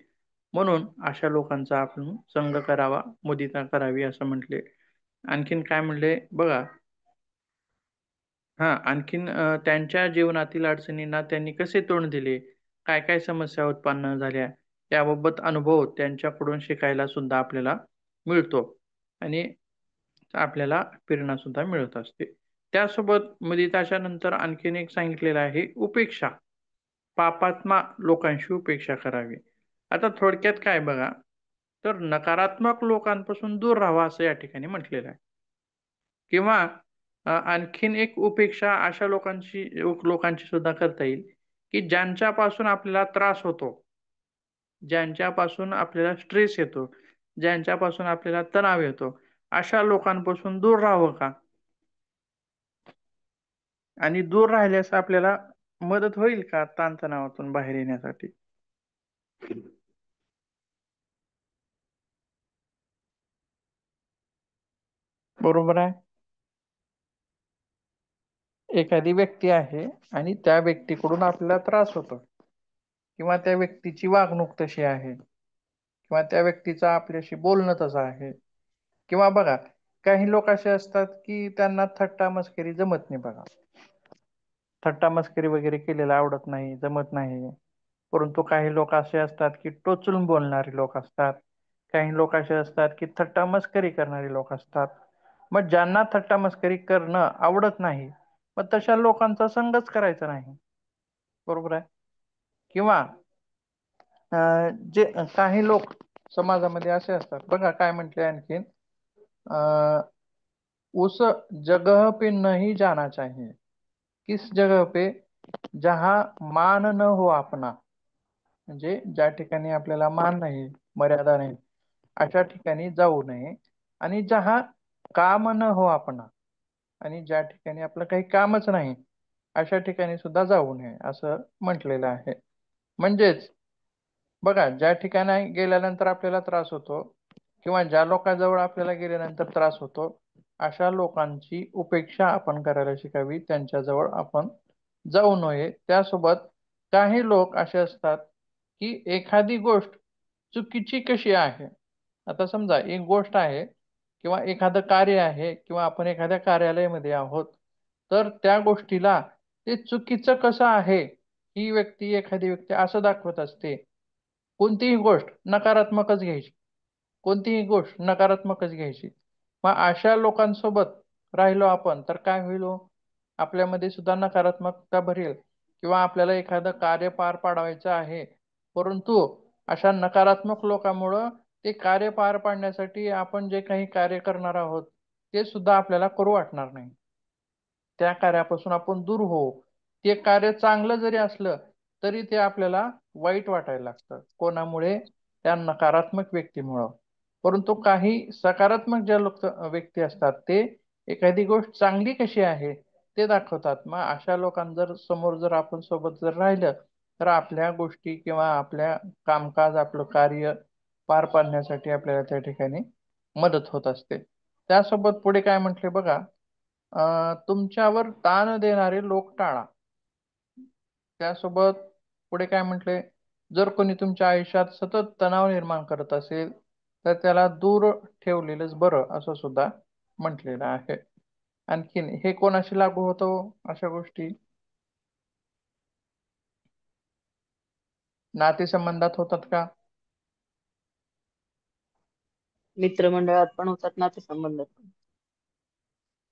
म्हणून अशा लोकांचा आपण संग करावा, मुदिता करावी असं म्हटले. आणखीन काय म्हणले बघा, हां, आणखीन त्यांच्या जीवनातील अडचणींना त्यांनी कसे तोंड दिले, काय-काय समस्या उत्पन्न झाल्या, याबाबत अनुभव त्यांच्याकडून शिकायला सुद्धा आपल्याला मिळतो आणि आपल्याला प्रेरणा सुद्धा मिळत असते. त्यासोबत मुदिताच्या नंतर आणखीन एक सांगितलेलं आहे उपेक्षा. पापात्मा लोकांशी उपेक्षा करावी. आता थोडक्यात काय बघा, तर नकारात्मक लोकांपासून दूर राहावा असं या ठिकाणी म्हटलेलं आहे. किंवा आणखीन एक उपेक्षा अशा लोकांची सुद्धा करता येईल, की ज्यांच्यापासून आपल्याला त्रास होतो, ज्यांच्यापासून आपल्याला स्ट्रेस येतो, ज्यांच्यापासून आपल्याला तणाव येतो, अशा लोकांपासून दूर राहावं का? आणि दूर राहिल्यास आपल्याला मदत होईल का ताणतणावातून बाहेर येण्यासाठी? बरोबर आहे. एखादी व्यक्ती आहे आणि त्या व्यक्तीकडून आपल्याला त्रास होतो किंवा त्या व्यक्तीची वागणूक तशी आहे किंवा त्या व्यक्तीचं आपल्याशी बोलणं तसं आहे किंवा बघा, काही लोक असे असतात की त्यांना थट्टा मस्करी जमत नाही बघा. थट्टा मस्करी वगैरे केलेला आवडत नाही, जमत नाही. परंतु काही लोक असे असतात की टोचून बोलणारे लोक असतात. काही लोक असे असतात की थट्टा मस्करी करणारे लोक असतात. मग ज्यांना थट्टा मस्करी करणं आवडत नाही, मग तशा लोकांचा संगच करायचा नाही. बरोबर आहे. किंवा जे काही लोक समाजामध्ये असे असतात बघा, काय म्हटले आणखीन, अ, उस जगह पे नहीं जाना चाहिए, किस जगह पे जहां मान न हो अपना. म्हणजे ज्या ठिकाणी आपल्याला मान नाही, मर्यादा नाही, अशा ठिकाणी जाऊ नये. आणि जहां काम न हो अपना, आणि ज्या ठिकाणी आपलं काही कामच नाही, अशा ठिकाणी सुद्धा जाऊ नये असं म्हटलेलं आहे. म्हणजेच बघा, ज्या ठिकाणी गेल्यानंतर आपल्याला त्रास होतो किंवा ज्या लोकांजवळ आपल्याला गेल्यानंतर त्रास होतो, अशा लोकांची उपेक्षा आपण करायला शिकावी, त्यांच्याजवळ आपण जाऊ नये. त्यासोबत काही लोक असे असतात की एखादी गोष्ट चुकीची कशी आहे, आता समजा एक गोष्ट आहे किंवा एखादं कार्य आहे किंवा आपण एखाद्या कार्यालयामध्ये आहोत, तर त्या गोष्टीला ते चुकीचं कसं आहे ही एखादी व्यक्ती असं दाखवत असते. कोणतीही गोष्ट नकारात्मकच घ्यायची, कोणतीही गोष्ट नकारात्मकच घ्यायची. मग अशा लोकांसोबत राहिलो आपण तर काय होईल हो? आपल्यामध्ये सुद्धा नकारात्मकता भरेल किंवा आपल्याला एखादं कार्य पार पाडवायचं आहे, परंतु अशा नकारात्मक लोकांमुळं ते कार्य पार पाडण्यासाठी आपण जे काही कार्य करणार आहोत ते सुद्धा आपल्याला करू वाटणार नाही. त्या कार्यापासून आपण दूर होऊ. ते कार्य चांगलं जरी असलं तरी ते आपल्याला वाईट वाटायला लागतं. कोणामुळे? त्या नकारात्मक व्यक्तीमुळं. परंतु काही सकारात्मक ज्या व्यक्ती असतात ते एखादी गोष्ट चांगली कशी आहे ते दाखवतात. मग अशा लोकांजर समोर जर आपण सोबत जर राहिलं तर आपल्या गोष्टी किंवा आपल्या कामकाज, आपलं कार्य पार पाडण्यासाठी आपल्याला त्या ठिकाणी मदत होत असते. त्यासोबत पुढे काय म्हटले बघा, तुमच्यावर ताण देणारे लोक टाळा. त्यासोबत पुढे काय म्हटले, जर कोणी तुमच्या आयुष्यात सतत तणाव निर्माण करत असेल तर त्याला दूर ठेवलेलंच बरं असं सुद्धा म्हटलेलं आहे. आणखीन हे कोणाशी लागू होतो अशा गोष्टी? नातेसंबंधात होतात का? मित्रमंडळात पण होतात, नातेसंबंधात पण.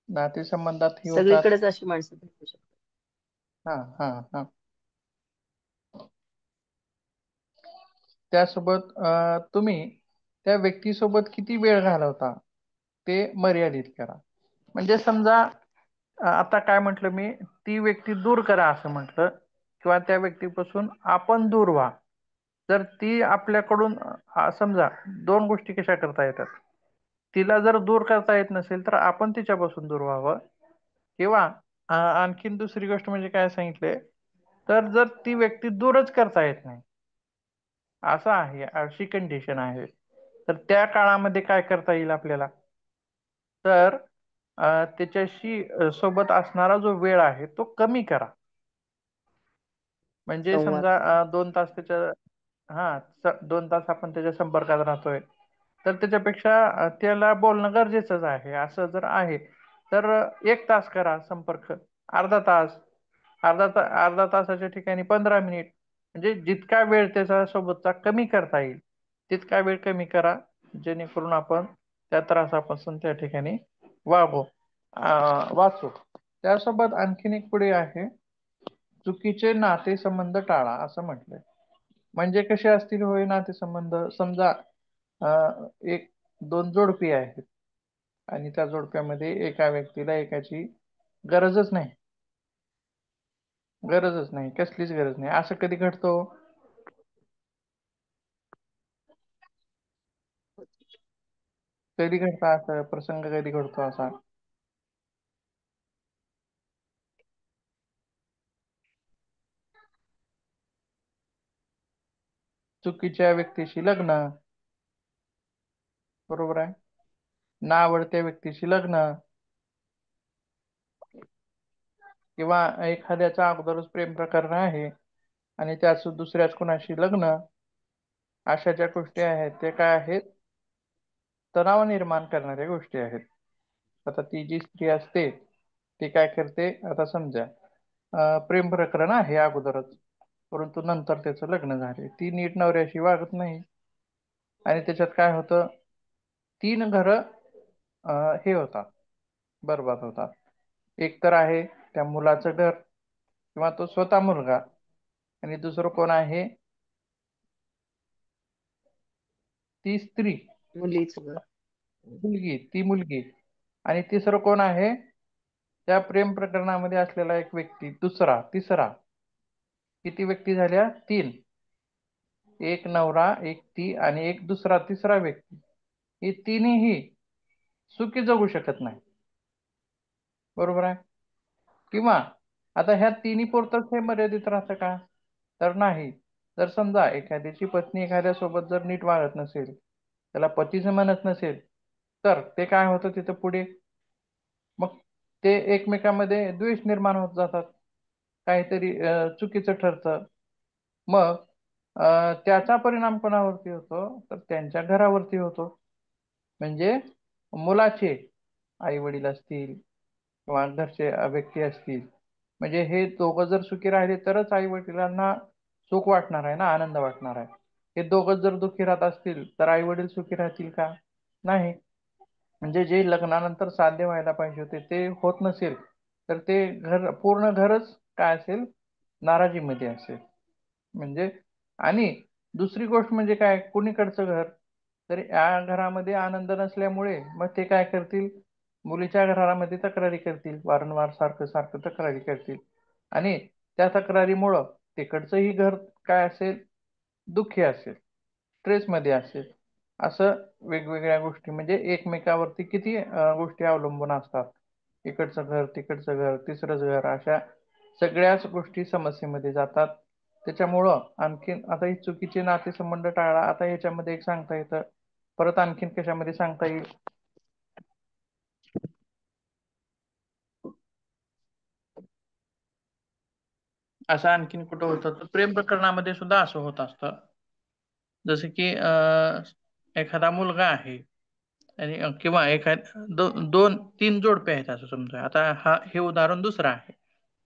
नातेसंबंधातही होतात. सगळीकडेच अशी माणसं भेटू शकतात. हा हा हा. त्यासोबत तुम्ही त्या व्यक्तीसोबत किती वेळ घालवता ते मर्यादित करा. म्हणजे समजा आता काय म्हटलं मी, ती व्यक्ती दूर करा असं म्हटलं किंवा त्या व्यक्तीपासून आपण दूर व्हा. जर ती आपल्याकडून समजा दोन गोष्टी कशा करता येतात. तिला जर दूर करता येत नसेल तर आपण तिच्यापासून दूर व्हावं किंवा आणखीन दुसरी गोष्ट म्हणजे काय सांगितले, तर जर ती व्यक्ती दूरच करता येत नाही असं आहे, अशी कंडिशन आहे, तर त्या काळामध्ये काय करता येईल आपल्याला, तर त्याच्याशी सोबत असणारा जो वेळ आहे तो कमी करा. म्हणजे संवाद. समजा 2 तास त्याच्या 2 तास आपण त्याच्या संपर्कात राहतोय तर त्याच्यापेक्षा त्याला बोलणं गरजेचंच आहे. असं जर आहे तर 1 तास करा संपर्क, अर्धा तास, अर्धा तासाच्या ठिकाणी 15 मिनिट, म्हणजे जितका वेळ त्याच्या सोबतचा कमी करता येईल तितका वेळ कमी करा, जेणेकरून आपण त्या त्रासापासून त्या ठिकाणी वाचू. त्यासोबत आणखीन एक पुढे आहे, चुकीचे नातेसंबंध टाळा असं म्हटलंय. म्हणजे कसे असतील होय नातेसंबंध? समजा एक दोन जोडपी आहेत आणि त्या जोडप्यामध्ये एका व्यक्तीला एकाची गरजच नाही, गरजच नाही, कसलीच गरज नाही, असं कधी घडतो? कधी घडता असं प्रसंग, कधी घडतो असा? चुकीच्या व्यक्तीशी लग्न, बरोबर आहे, ना आवडत्या व्यक्तीशी लग्न किंवा एखाद्याचा अगोदरच प्रेम प्रकरण आहे आणि त्याच दुसऱ्याच कोणाशी लग्न, अशा ज्या गोष्टी आहेत ते काय आहेत, तणाव निर्माण करणाऱ्या गोष्टी आहेत. आता ती जी स्त्री असते ती काय करते, आता समजा प्रेम प्रकरण आहे अगोदरच, परंतु नंतर त्याचं लग्न झाले, ती नीट नवऱ्याशी वागत नाही आणि त्याच्यात काय होतं, 3 घरं हे होतात, बरबाद होतात. एक तर आहे त्या मुलाचं घर किंवा तो स्वतः मुलगा, आणि दुसरं कोण आहे, ती स्त्री, मुलीच ग. ती मुलगी, आणि तिसरं कोण आहे, त्या प्रेम प्रकरणामध्ये असलेला एक व्यक्ती, तिसरा. किती व्यक्ती झाल्या? 3. एक नवरा, एक ती आणि एक दुसरा तिसरा व्यक्ती. हे तिन्ही सुखी जगू शकत नाही, बरोबर आहे? किंवा आता ह्या तिन्ही पुरतच हे मर्यादित राहतं का? तर नाही. जर समजा एखाद्याची पत्नी एखाद्यासोबत जर नीट वागत नसेल, त्याला पतीचं म्हणत नसेल, तर ते काय होतं तिथं पुढे? मग ते एकमेकांमध्ये द्वेष निर्माण होत जातात, काहीतरी चुकीचं ठरतं. मग त्याचा परिणाम कोणावरती होतो? तर त्यांच्या घरावरती होतो. म्हणजे मुलाचे आई वडील असतील किंवा घरचे व्यक्ती असतील, म्हणजे हे दोघं जर सुखी राहिले तरच आई वडिलांना सुख वाटणार आहे ना, आनंद वाटणार आहे. हे दोघं जर दुःखी राहत असतील तर आई वडील सुखी राहतील का? नाही. म्हणजे जे लग्नानंतर साध्य व्हायला पाहिजे होते ते होत नसेल तर ते पूर्ण घरच काय असेल? नाराजीमध्ये असेल. म्हणजे आणि दुसरी गोष्ट म्हणजे काय, कुणीकडचं घर, तर या घरामध्ये आनंद नसल्यामुळे मग ते काय करतील? मुलीच्या घरामध्ये तक्रारी करतील, वारंवार सारखं सारखं तक्रारी करतील. आणि त्या तक्रारीमुळं तिकडचंही घर काय असेल? दुःखी असेल, स्ट्रेसमध्ये असेल. असं वेगवेगळ्या गोष्टी म्हणजे एकमेकावरती किती गोष्टी अवलंबून असतात. इकडचं घर, तिकडचं घर, तिसरंच घर, अशा सगळ्याच गोष्टी समस्येमध्ये जातात. त्याच्यामुळं आणखीन आता ही चुकीचे नातेसंबंध टाळा. आता ह्याच्यामध्ये एक सांगता येतं, परत आणखीन कशामध्ये सांगता येईल? असं आणखीन कुठं होतं? तर प्रेम प्रकरणामध्ये सुद्धा असं होत असतं. जसं की एखादा मुलगा आहे आणि किंवा दोन तीन जोडपे आहेत असं समजा. आता हे उदाहरण दुसरं आहे.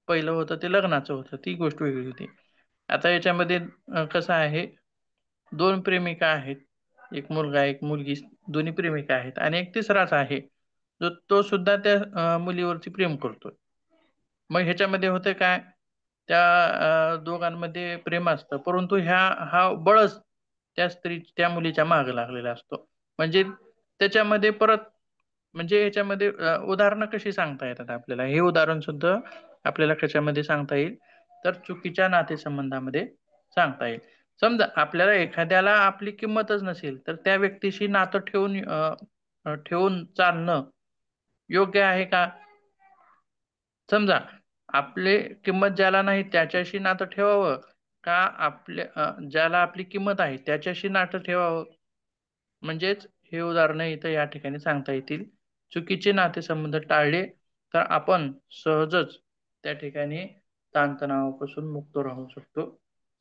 पहिलं होतं ते लग्नाचं होतं, ती गोष्ट वेगळी होती. आता याच्यामध्ये कसं आहे, दोन प्रेमिका आहेत, एक मुलगा एक मुलगी, दोन्ही प्रेमिका आहेत आणि एक तिसराच आहे जो तो सुद्धा त्या मुलीवरती प्रेम करतोय. मग ह्याच्यामध्ये होतं काय, त्या दोघांमध्ये प्रेम असतं, परंतु हा बळच त्या मुलीच्या मागे लागलेला असतो. म्हणजे त्याच्यामध्ये परत म्हणजे ह्याच्यामध्ये उदाहरणं कशी सांगता येतात आपल्याला? हे उदाहरण सुद्धा आपल्याला कशामध्ये सांगता येईल? तर चुकीच्या नातेसंबंधामध्ये सांगता येईल. समजा आपल्याला एखाद्याला आपली किंमतच नसेल तर त्या व्यक्तीशी नातं ठेवून चालणं योग्य आहे का? समजा आपली किंमत ज्याला नाही त्याच्याशी नातं ठेवावं का ज्याला आपली किंमत आहे त्याच्याशी नातं ठेवावं? म्हणजेच हे उदाहरणं इथं या ठिकाणी सांगता येतील. चुकीचे नातेसंबंध टाळले तर आपण सहजच त्या ठिकाणी ताणतणावापासून मुक्त राहू शकतो,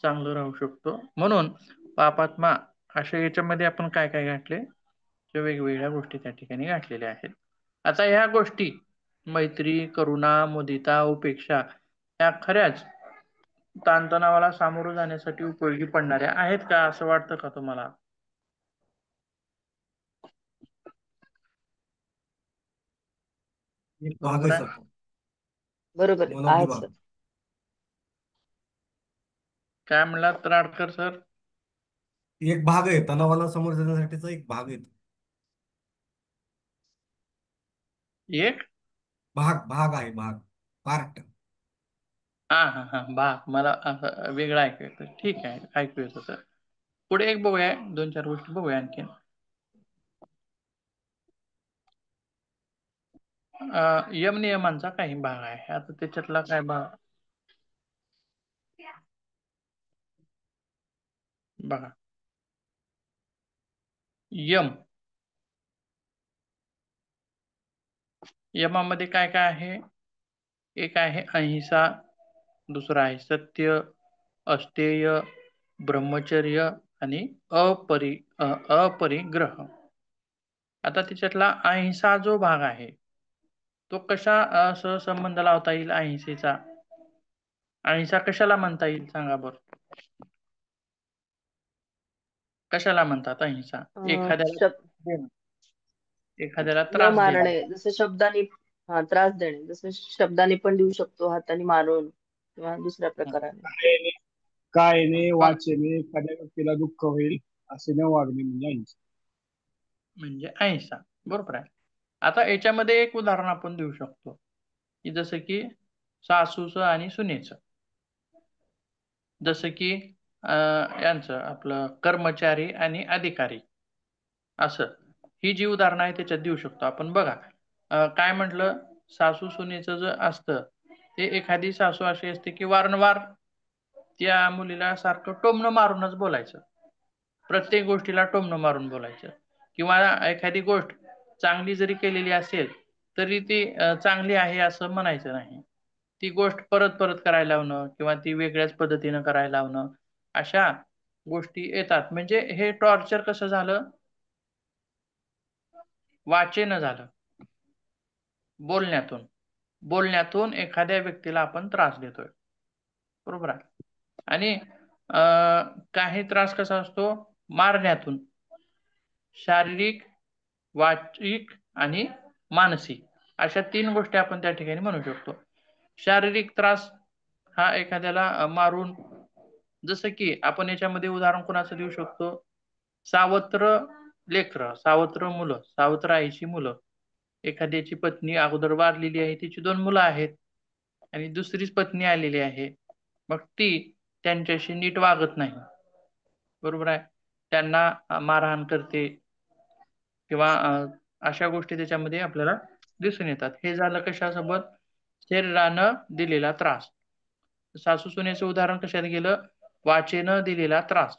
चांगलं राहू शकतो. म्हणून पापात्मा अशा याच्यामध्ये आपण काय काय घातले, तर वेगवेगळ्या गोष्टी त्या ठिकाणी घातलेल्या आहेत. आता ह्या गोष्टी मैत्री, करुणा, मुदिता, उपेक्षा या खऱ्याच ताणतणावाला सामोरं जाण्यासाठी उपयोगी पडणाऱ्या आहेत का, असं वाटतं का तुम्हाला? एक भाग बरोबर आहे आहे. सर. बरोबर आहे, वन ऑफ द आहेत सर. भाग. काय म्हणलात राडकर सर? एक भाग आहे तणावाला समोर जाण्यासाठीचा एक भाग आहे. एक भाग भाग आहे भाग. पार्ट. हा हा हा बा मला वेगळं ऐकू येतं. ठीक आहे, ऐकू येतं सर. पुढे एक बघूया, दोन चार गोष्टी बघूया आणखीन. यम नियमांचा काही भाग आहे. आता त्याच्यातला काय भाग बघा. यम यमामध्ये काय काय आहे? एक आहे अहिंसा, दुसरा आहे सत्य, अस्तेय, ब्रह्मचर्य आणि अपरिग्रह. आता त्याच्यातला अहिंसा जो भाग आहे तो कशा सहसंबंध लावता येईल अहिंसेचा? अहिंसा कशाला म्हणता येईल सांगा बरं? कशाला म्हणतात अहिंसा? एखाद्याला शब देणं, एखाद्याला न त्रास देणं. मारणे, जसं शब्दाने, हा, त्रास देणे, जसं शब्दाने पण देऊ शकतो, हाताने मारून किंवा दुसऱ्या प्रकाराने. कायने वाचेने एखाद्या व्यक्तीला दुःख होईल असे न वागणे म्हणजे अहिंसा. म्हणजे अहिंसा, बरोबर आहे. आता याच्यामध्ये एक उदाहरण आपण देऊ शकतो की जसं की सासूचं आणि सुनेचं. जसं की यांचं आपलं कर्मचारी आणि अधिकारी, असं ही जी उदाहरणं आहे त्याच्यात देऊ शकतो आपण. बघा काय म्हटलं, सासू सुनेचं जे असतं ते एखादी सासू अशी असते की वारंवार त्या मुलीला सारखं टोमणं मारूनच बोलायचं, प्रत्येक गोष्टीला टोमणं मारून बोलायचं, किंवा एखादी गोष्ट चांगली जरी केलेली असेल तरी ती चांगली आहे असं म्हणायचं नाही, ती गोष्ट परत परत करायला लावणं किंवा ती वेगळ्याच पद्धतीनं करायला लावणं, अशा गोष्टी येतात. म्हणजे हे टॉर्चर कसं झालं, वाचेनं झालं, बोलण्यातून बोलण्यातून एखाद्या व्यक्तीला आपण त्रास देतोय, बरोबर आहे. आणि काही त्रास कसा असतो, मारण्यातून, शारीरिक, वाचिक आणि मानसिक, अशा 3 गोष्टी आपण त्या ठिकाणी म्हणू शकतो. शारीरिक त्रास हा एखाद्याला मारून, जसं की आपण याच्यामध्ये उदाहरण कोणाचं देऊ शकतो, सावत्र लेकरं, सावत्र मुलं, सावत्र आईची मुलं, एखाद्याची पत्नी अगोदर वारलेली आहे, तिची 2 मुलं आहेत आणि दुसरीच पत्नी आलेली आहे, मग ती त्यांच्याशी नीट वागत नाही, बरोबर आहे, त्यांना मारहाण करते किंवा अशा गोष्टी त्याच्यामध्ये आपल्याला दिसून येतात. हे झालं कशासोबत, शरीरानं दिलेला त्रास. सासू सुनेचं उदाहरण कशात गेलं, वाचेनं दिलेला त्रास.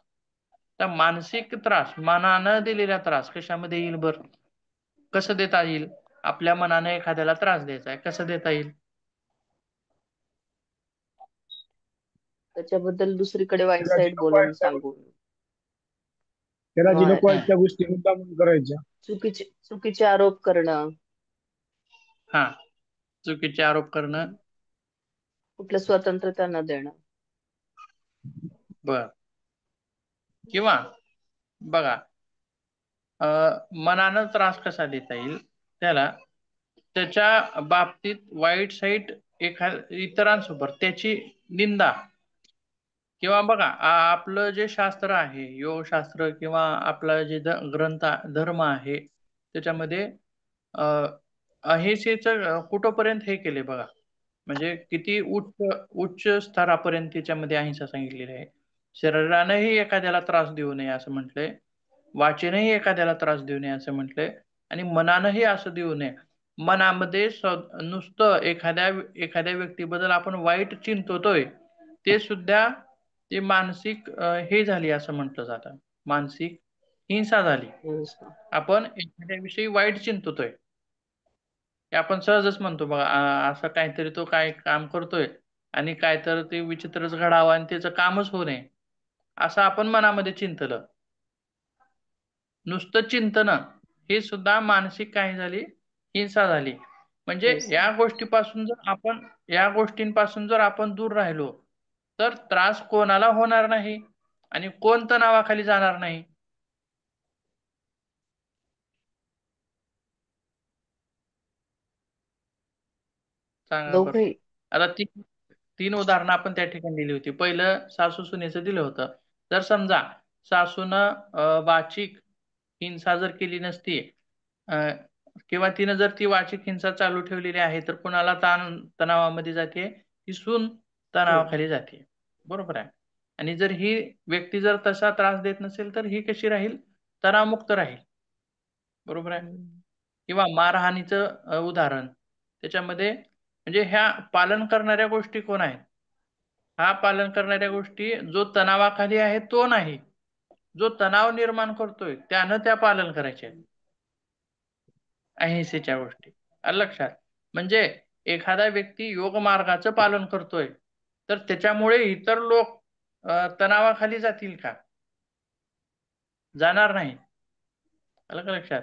तर मानसिक त्रास, मनानं दिलेला त्रास कशामध्ये येईल बरं, कसं देता येईल, आपल्या मनाने एखाद्याला त्रास द्यायचा आहे, कसं देता येईल, त्याच्याबद्दल दुसरीकडे वाईट त्याला जी साईड नको बोलून आहेत त्या सांगून, त्याला जी किंवा नको आहेत त्या गोष्टी मुद्दामून करायच्या. चुकीचे चुकीचे आरोप करणं, हा, चुकीचे आरोप करणं, कुठलं स्वतंत्रता न देणं. बर. किंवा बघा, मनानं त्रास कसा देता येईल त्याला, त्याच्या बाबतीत वाईट साईट इतरांसोबत त्याची निंदा, किंवा बघा आपलं जे शास्त्र आहे, योगशास्त्र, किंवा आपलं जे ग्रंथ धर्म आहे, त्याच्यामध्ये अहिंसेचं कुठंपर्यंत हे केले बघा, म्हणजे किती उच्च उच्च स्तरापर्यंत त्याच्यामध्ये अहिंसा सांगितलेली आहे. शरीरानंही एखाद्याला त्रास देऊ नये असं म्हटलंय, वाचेनंही एखाद्याला त्रास देऊ नये असं म्हटलंय, आणि मनानंही असं देऊ नये. मनामध्ये नुसतं एखाद्या एखाद्या व्यक्तीबद्दल आपण वाईट चिंततोय, ते सुद्धा ते मानसिक हे झाली असं म्हटलं जातं, मानसिक हिंसा झाली. हिंसा. आपण एखाद्याविषयी वाईट चिंततोय, हे आपण सहजच म्हणतो बघा, असं काहीतरी तो काय काम करतोय आणि काय तर ते विचित्रच घडावं आणि त्याचं कामच होऊ नये, असं आपण मनामध्ये चिंतलं, नुसतं चिंतन, हे सुद्धा मानसिक काय झाली, हिंसा झाली. म्हणजे हिंसा. या गोष्टींपासून जर आपण दूर राहिलो तर त्रास कोणाला होणार नाही आणि कोण तणावाखाली जाणार नाही. सांगा बरं. दोघही. आता 3 उदाहरणं आपण त्या ठिकाणी दिली होती. पहिलं सासू सुनेचं दिलं होतं. जर समजा सासूनं वाचिक हिंसा जर केली नसती, अ, किंवा तिनं जर ती वाचिक हिंसा चालू ठेवलेली आहे, तर कुणाला तणावामध्ये जाते, ती सून सून. तणावाखाली जाते, बरोबर आहे. आणि जर ही व्यक्ती जर तसा त्रास देत नसेल तर ही कशी राहील, तणावमुक्त राहील, बरोबर आहे. हम्म. किंवा मारहाणीचं उदाहरण, त्याच्यामध्ये म्हणजे ह्या पालन करणाऱ्या गोष्टी कोण आहेत, हा पालन करणाऱ्या गोष्टी जो तणावाखाली आहे तो नाही, जो तणाव निर्माण करतोय त्यानं त्या पालन करायच्या, अहिंसेच्या गोष्टी. आलं लक्षात. म्हणजे एखादा व्यक्ती योग मार्गाचं पालन करतोय तर त्याच्यामुळे इतर लोक तणावाखाली जातील का, जाणार नाही. आलं का लक्षात.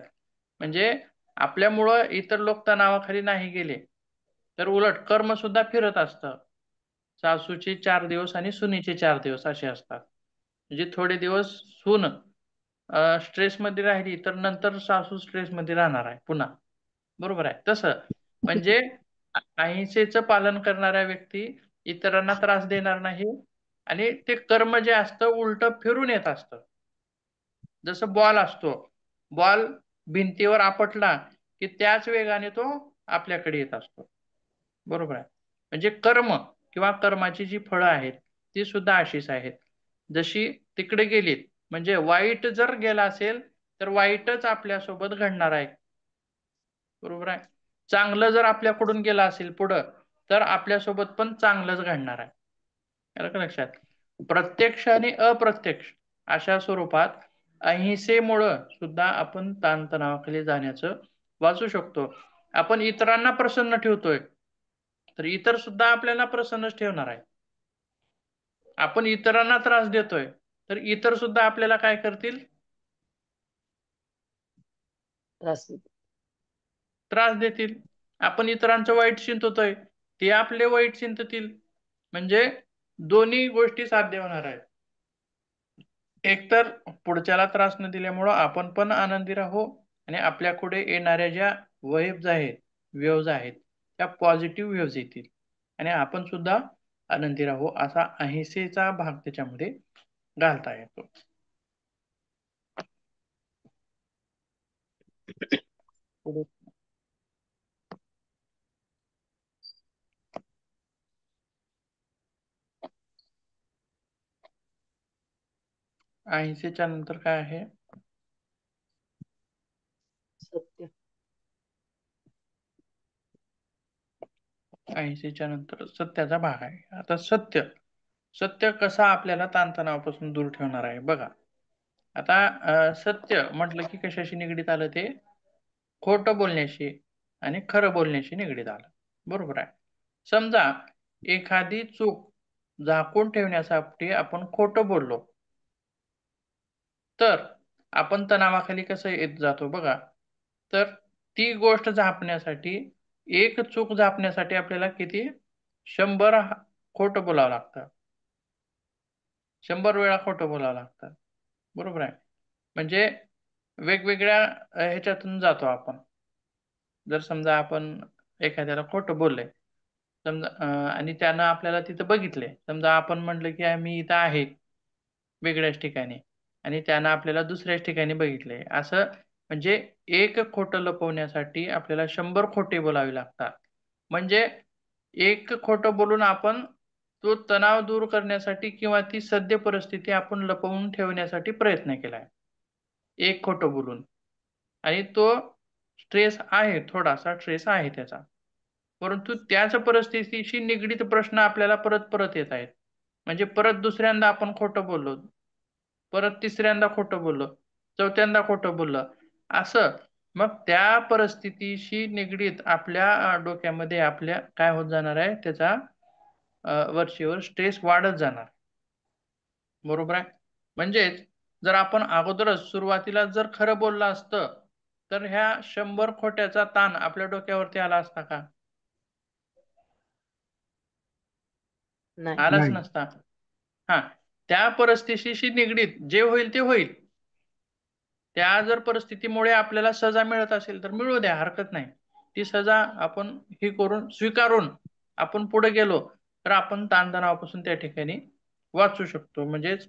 म्हणजे आपल्यामुळं इतर लोक तणावाखाली नाही गेले तर उलट कर्म सुद्धा फिरत असतं. सासूचे 4 दिवस आणि सुनीचे 4 दिवस असे असतात. म्हणजे थोडे दिवस सून स्ट्रेसमध्ये राहिली तर नंतर सासू स्ट्रेसमध्ये राहणार आहे पुन्हा, बरोबर आहे. तसं म्हणजे अहिंसेचं पालन करणाऱ्या व्यक्ती इतरांना त्रास देणार नाही आणि ते कर्म जे असतं उलट फिरून येत असतं. जसं बॉल असतो, बॉल भिंतीवर आपटला की त्याच वेगाने तो आपल्याकडे येत असतो, बरोबर आहे. म्हणजे कर्म किंवा कर्माची जी फळं आहेत ती सुद्धा अशीच आहेत, जशी तिकडे गेलीत, म्हणजे वाईट जर गेला असेल तर वाईटच आपल्यासोबत घडणार आहे, बरोबर आहे. चांगलं जर आपल्याकडून गेलं असेल पुढं तर आपल्यासोबत पण चांगलंच घडणार आहे. आलं का लक्षात? प्रत्यक्ष आणि अप्रत्यक्ष अशा स्वरूपात अहिंसेमुळं सुद्धा आपण ताणतणावाखाली जाण्याचं वाचू शकतो. आपण इतरांना प्रसन्न ठेवतोय तर इतर सुद्धा आपल्याला प्रसन्नच ठेवणार आहे. आपण इतरांना त्रास देतोय तर इतर सुद्धा आपल्याला काय करतील? त्रास त्रास देतील. आपण इतरांचं वाईट चिंततोय ते आपले वाईट चिंततील. म्हणजे दोन्ही गोष्टी साध्य होणार आहेत. एकतर पुढच्याला त्रास न दिल्यामुळं आपण पण आनंदी राहू आणि आपल्यापुढे येणाऱ्या ज्या वेव्ज आहेत त्या पॉझिटिव्ह वेव्ज येतील आणि आपण सुद्धा आनंदी राहू असा अहिंसेचा भाग त्याच्यामध्ये घालता येतो. पुढे अहिंसेच्या नंतर काय आहे? सत्य. अहिंसेच्या नंतर सत्याचा भाग आहे. आता सत्य कसा आपल्याला ताणतणावापासून दूर ठेवणार आहे बघा. आता सत्य म्हटलं की कशाशी निगडीत आलं? ते खोटं बोलण्याशी आणि खरं बोलण्याशी निगडीत आलं. बरोबर आहे. समजा एखादी चूक झाकून ठेवण्यासाठी आपण खोटं बोललो तर आपण तणावाखाली कसं येत जातो बघा. तर ती गोष्ट झापण्यासाठी एक चूक झापण्यासाठी आपल्याला किती 100 खोटं बोलावं लागतं. 100 वेळा खोटं बोलावं लागतं. बरोबर आहे. म्हणजे वेगवेगळ्या ह्याच्यातून जातो आपण. जर समजा आपण एखाद्याला खोटं बोललंय समजा आणि त्यानं आपल्याला तिथं बघितले. समजा आपण म्हटलं की मी इथं आहे वेगळ्याच ठिकाणी आणि त्यानं आपल्याला दुसऱ्याच ठिकाणी बघितले. असं म्हणजे एक खोटं लपवण्यासाठी आपल्याला 100 खोटे बोलावे लागतात. म्हणजे एक खोटं बोलून आपण तो तणाव दूर करण्यासाठी किंवा ती सद्य परिस्थिती आपण लपवून ठेवण्यासाठी प्रयत्न केलाय. एक खोटं बोलून आणि तो स्ट्रेस आहे, थोडासा स्ट्रेस आहे त्याचा. परंतु त्याच परिस्थितीशी निगडीत प्रश्न आपल्याला परत परत येत आहेत. म्हणजे परत दुसऱ्यांदा आपण खोटं बोललो, परत तिसऱ्यांदा खोटं बोललो, चौथ्यांदा खोटं बोललो. असं मग त्या परिस्थितीशी निगडीत आपल्या डोक्यामध्ये आपल्या काय होत जाणार आहे? त्याचा वरचेवर स्ट्रेस वाढत जाणार. बरोबर आहे. म्हणजेच जर आपण अगोदरच सुरुवातीला जर खरं बोललं असतं तर ह्या 100 खोट्याचा ताण आपल्या डोक्यावरती आला असता का? नाही. आलाच नाही. नसता. हा, त्या परिस्थितीशी निगडीत जे होईल ते होईल. त्या जर परिस्थितीमुळे आपल्याला सजा मिळत असेल तर मिळू द्या, हरकत नाही. ती सजा आपण हे करून स्वीकारून आपण पुढे गेलो तर आपण ताणतणावापासून त्या ठिकाणी वाचू शकतो. म्हणजेच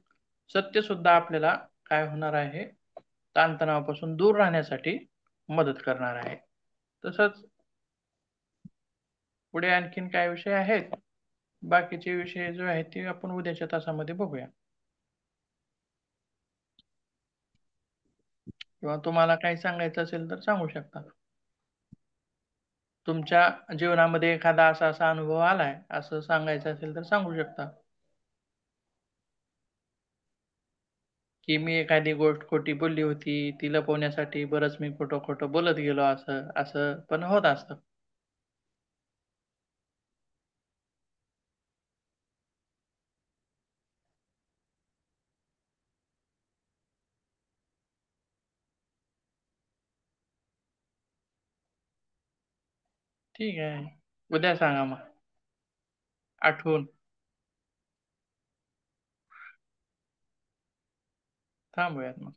सत्य सुद्धा आपल्याला काय होणार आहे? ताणतणावापासून दूर राहण्यासाठी मदत करणार आहे. तसंच पुढे आणखीन काय विषय आहेत? बाकीचे विषय जे आहेत ते आपण उद्याच्या तासामध्ये बघूया. किंवा तुम्हाला काही सांगायचं असेल तर सांगू शकता. तुमच्या जीवनामध्ये एखादा असा अनुभव आलाय असं सांगायचं असेल तर सांगू शकता. की मी एखादी गोष्ट खोटी बोलली होती, ती लपवण्यासाठी बरंच मी खोटं खोटं बोलत गेलो, असं असं पण होत असतं. ठीक आहे, उद्या सांगा मग आठवून. थांबूयात मग.